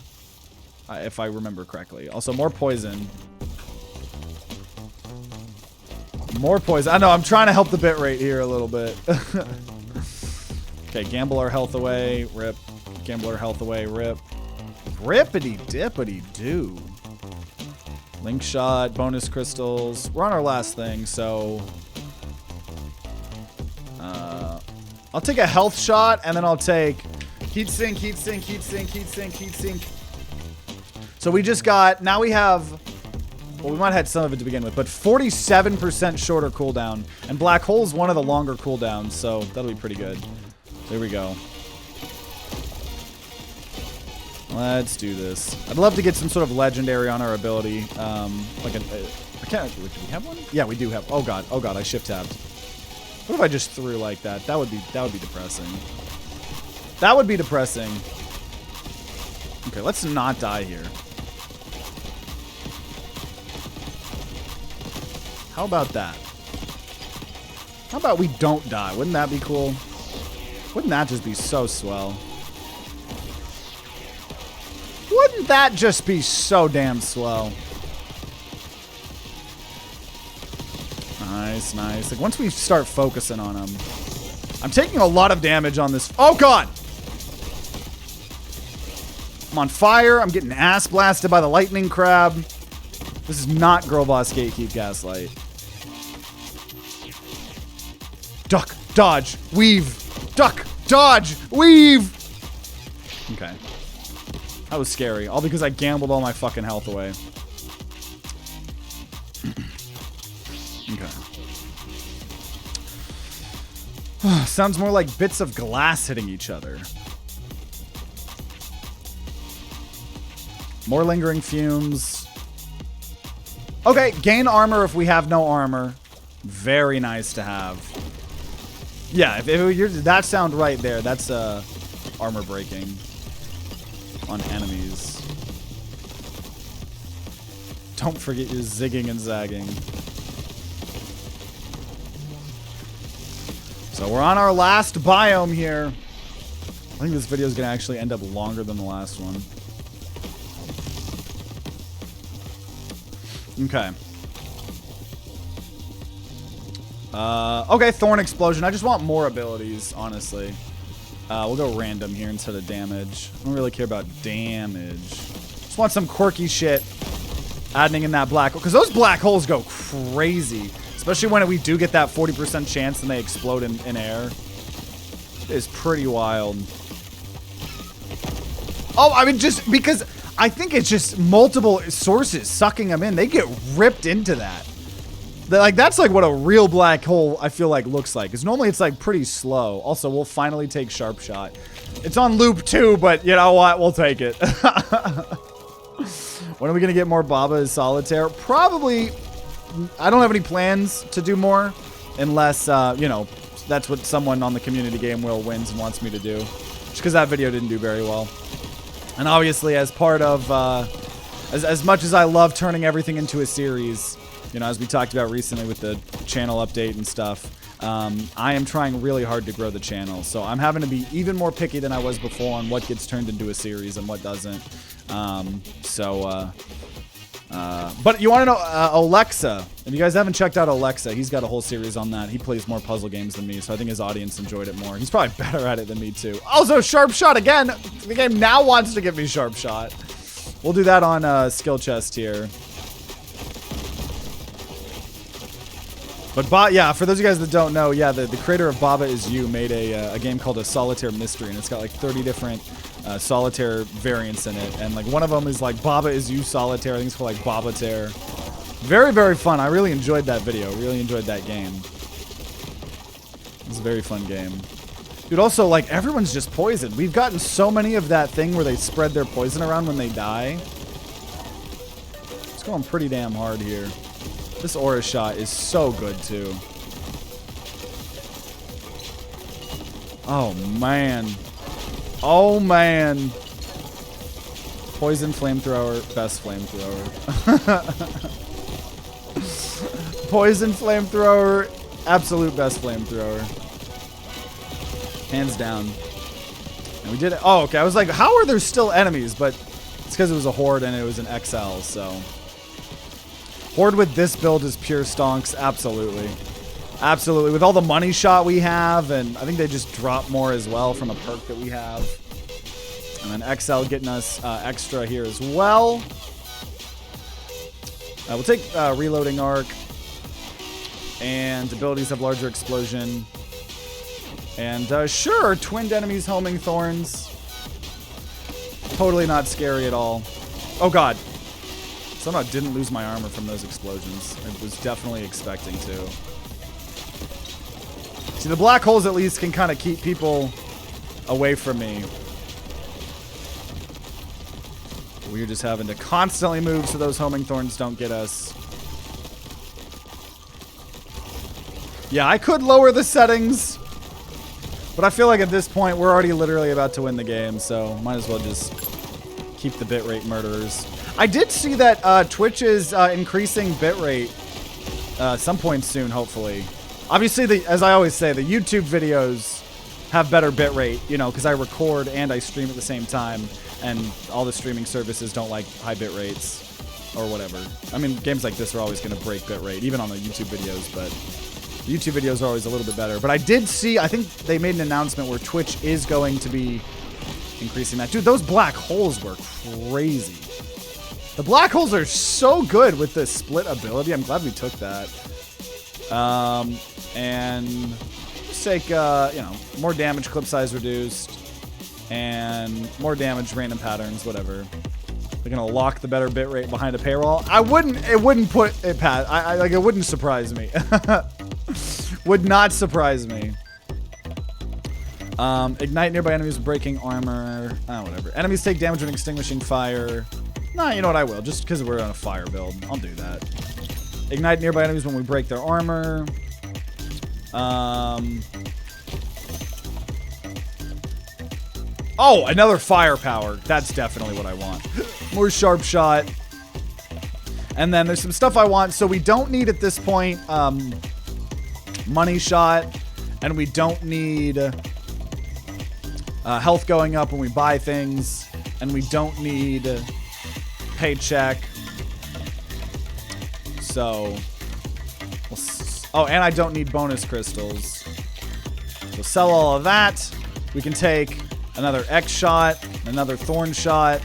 A: If I remember correctly. Also, more poison. More poison. I know, I'm trying to help the bitrate here a little bit. Okay, gamble our health away. Rip. Gamble our health away. Rip. Rippity dippity do. Link shot. Bonus crystals. We're on our last thing, so... I'll take a health shot, and then I'll take heat sink, heat sink, heat sink, heat sink, heat sink. So we just got, now we have, well, we might have had some of it to begin with, but 47% shorter cooldown. And Black Hole's one of the longer cooldowns, so that'll be pretty good. There we go. Let's do this. I'd love to get some sort of legendary on our ability. Like I can't, do we have one? Yeah, we do have, oh god, I shift tabbed. What if I just threw like that? That would be depressing. That would be depressing. Okay, let's not die here. How about that? How about we don't die? Wouldn't that be cool? Wouldn't that just be so swell? Wouldn't that just be so damn swell? Nice, nice. Like, once we start focusing on them. I'm taking a lot of damage on this. Oh, God! I'm on fire. I'm getting ass blasted by the lightning crab. This is not Girl Boss Gatekeep Gaslight. Duck, dodge, weave. Duck, dodge, weave. Okay. That was scary. All because I gambled all my fucking health away. Okay. Sounds more like bits of glass hitting each other. More lingering fumes. Okay, gain armor if we have no armor. Very nice to have. Yeah, if you're that sound right there, that's armor breaking on enemies. Don't forget your zigging and zagging. So we're on our last biome here. I think this video is going to actually end up longer than the last one. Okay. Okay, Thorn Explosion. I just want more abilities, honestly. We'll go random here instead of damage. I don't really care about damage. Just want some quirky shit adding in that black hole. Because those black holes go crazy. Especially when we do get that 40% chance and they explode in air. It is pretty wild. Oh, I mean, just because I think it's just multiple sources sucking them in. They get ripped into that. Like, that's like what a real black hole, I feel like, looks like. Because normally it's like pretty slow. Also, we'll finally take Sharp Shot. It's on loop too, but you know what? We'll take it. When are we going to get more Baba Solitaire? Probably. I don't have any plans to do more. Unless, you know, that's what someone on the community game will wins and wants me to do. Just because that video didn't do very well. And obviously, as part of, as much as I love turning everything into a series, you know, as we talked about recently with the channel update and stuff, I am trying really hard to grow the channel. So I'm having to be even more picky than I was before on what gets turned into a series and what doesn't. But you want to know, Alexa, if you guys haven't checked out Alexa, he's got a whole series on that. He plays more puzzle games than me, so I think his audience enjoyed it more. He's probably better at it than me, too. Also, Sharp Shot again. The game now wants to give me Sharp Shot. We'll do that on Skill Chest here. But yeah, for those of you guys that don't know, yeah, the creator of Baba Is You made a game called A Solitaire Mystery, and it's got like 30 different solitaire variants in it. And like one of them is like Baba Is You Solitaire. I think it's called like Baba-taire. Very, very fun. I really enjoyed that video. Really enjoyed that game. It's a very fun game. Dude, also, like, everyone's just poisoned. We've gotten so many of that thing where they spread their poison around when they die. It's going pretty damn hard here. This aura shot is so good, too. Oh, man. Oh, man. Poison Flamethrower, best Flamethrower. Poison Flamethrower, absolute best Flamethrower. Hands down. And we did it. Oh, okay. I was like, how are there still enemies? But it's because it was a Horde and it was an XL, so. Horde with this build is pure stonks. Absolutely. Absolutely. With all the money shot we have, and I think they just drop more as well from a perk that we have. And then XL getting us extra here as well. We'll take reloading arc. And abilities have larger explosion. And sure, twinned enemies homing thorns. Totally not scary at all. Oh god. Somehow didn't lose my armor from those explosions. I was definitely expecting to. See, the black holes at least can kind of keep people away from me. We're just having to constantly move so those homing thorns don't get us. Yeah, I could lower the settings. But I feel like at this point, we're already literally about to win the game, so might as well just keep the bitrate murderers. I did see that Twitch is increasing bitrate some point soon, hopefully. Obviously, as I always say, the YouTube videos have better bitrate, you know, because I record and I stream at the same time, and all the streaming services don't like high bit rates or whatever. I mean, games like this are always going to break bitrate, even on the YouTube videos, but YouTube videos are always a little bit better. But I did see, I think they made an announcement where Twitch is going to be increasing that. Dude, those black holes were crazy. The black holes are so good with the split ability. I'm glad we took that. And just take, you know, more damage, clip size reduced, and more damage, random patterns, whatever. They're gonna lock the better bitrate behind a paywall. It wouldn't put it past, like, it wouldn't surprise me. Would not surprise me. Ignite nearby enemies with breaking armor. Whatever. Enemies take damage when extinguishing fire. Nah, you know what, I will. Just because we're on a fire build. I'll do that. Ignite nearby enemies when we break their armor. Oh, another firepower. That's definitely what I want. More sharp shot. And then there's some stuff I want. So we don't need, at this point, money shot. And we don't need health going up when we buy things. And we don't need paycheck. So, oh, and I don't need bonus crystals. So sell all of that. We can take another X shot, another thorn shot.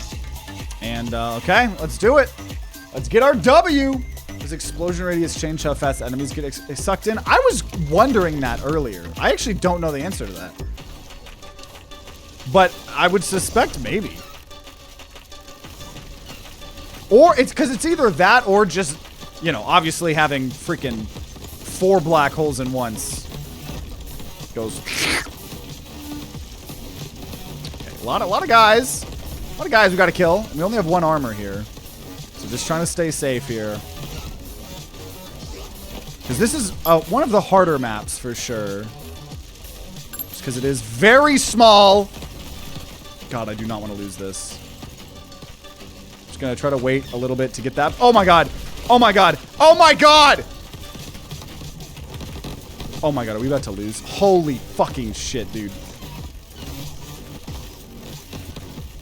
A: And, okay, let's do it. Let's get our W. Does explosion radius change how fast enemies get sucked in? I was wondering that earlier. I actually don't know the answer to that. But I would suspect maybe. Or it's because it's either that or just, you know, obviously having freaking 4 black holes in once. Goes. Okay, a lot of guys. A lot of guys we gotta kill. And we only have 1 armor here. So just trying to stay safe here. Because this is one of the harder maps for sure. Just because it is very small. God, I do not want to lose this. Just gonna try to wait a little bit to get that. Oh my god. Oh my god. Oh my god. Oh my god, are we about to lose? Holy fucking shit, dude.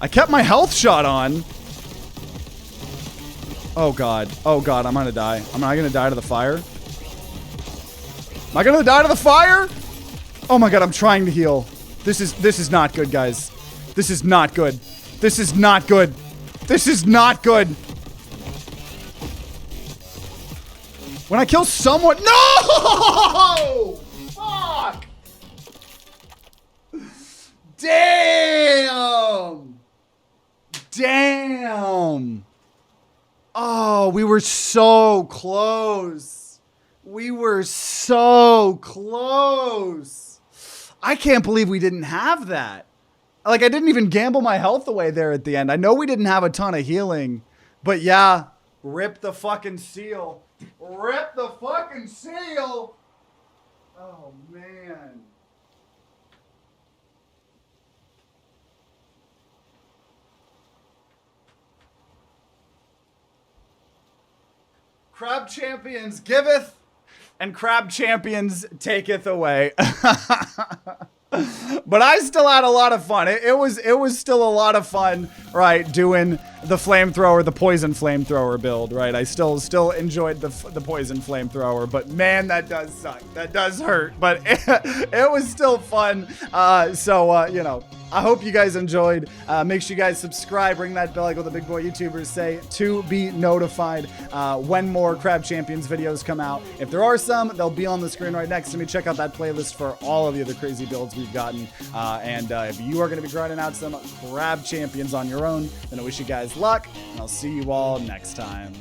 A: I kept my health shot on. Oh god. Oh god, I'm gonna die. Am I gonna die to the fire? Am I gonna die to the fire? Oh my god, I'm trying to heal. This is not good, guys. This is not good. This is not good. This is not good. When I kill someone, no! Fuck! Damn! Damn! Oh, we were so close. We were so close. I can't believe we didn't have that. Like, I didn't even gamble my health away there at the end. I know we didn't have a ton of healing, but yeah, rip the fucking seal. Rip the fucking seal. Oh, man. Crab Champions giveth, and Crab Champions taketh away. But I still had a lot of fun. It was still a lot of fun, right, doing the flamethrower, the poison flamethrower build, right? I still enjoyed the poison flamethrower, but man, that does suck. That does hurt, but it was still fun. You know, I hope you guys enjoyed. Make sure you guys subscribe, ring that bell like what the big boy YouTubers say, to be notified when more Crab Champions videos come out. If there are some, they'll be on the screen right next to me. Check out that playlist for all of the other crazy builds we've gotten. If you are going to be grinding out some Crab Champions on your own, then I wish you guys luck, and I'll see you all next time.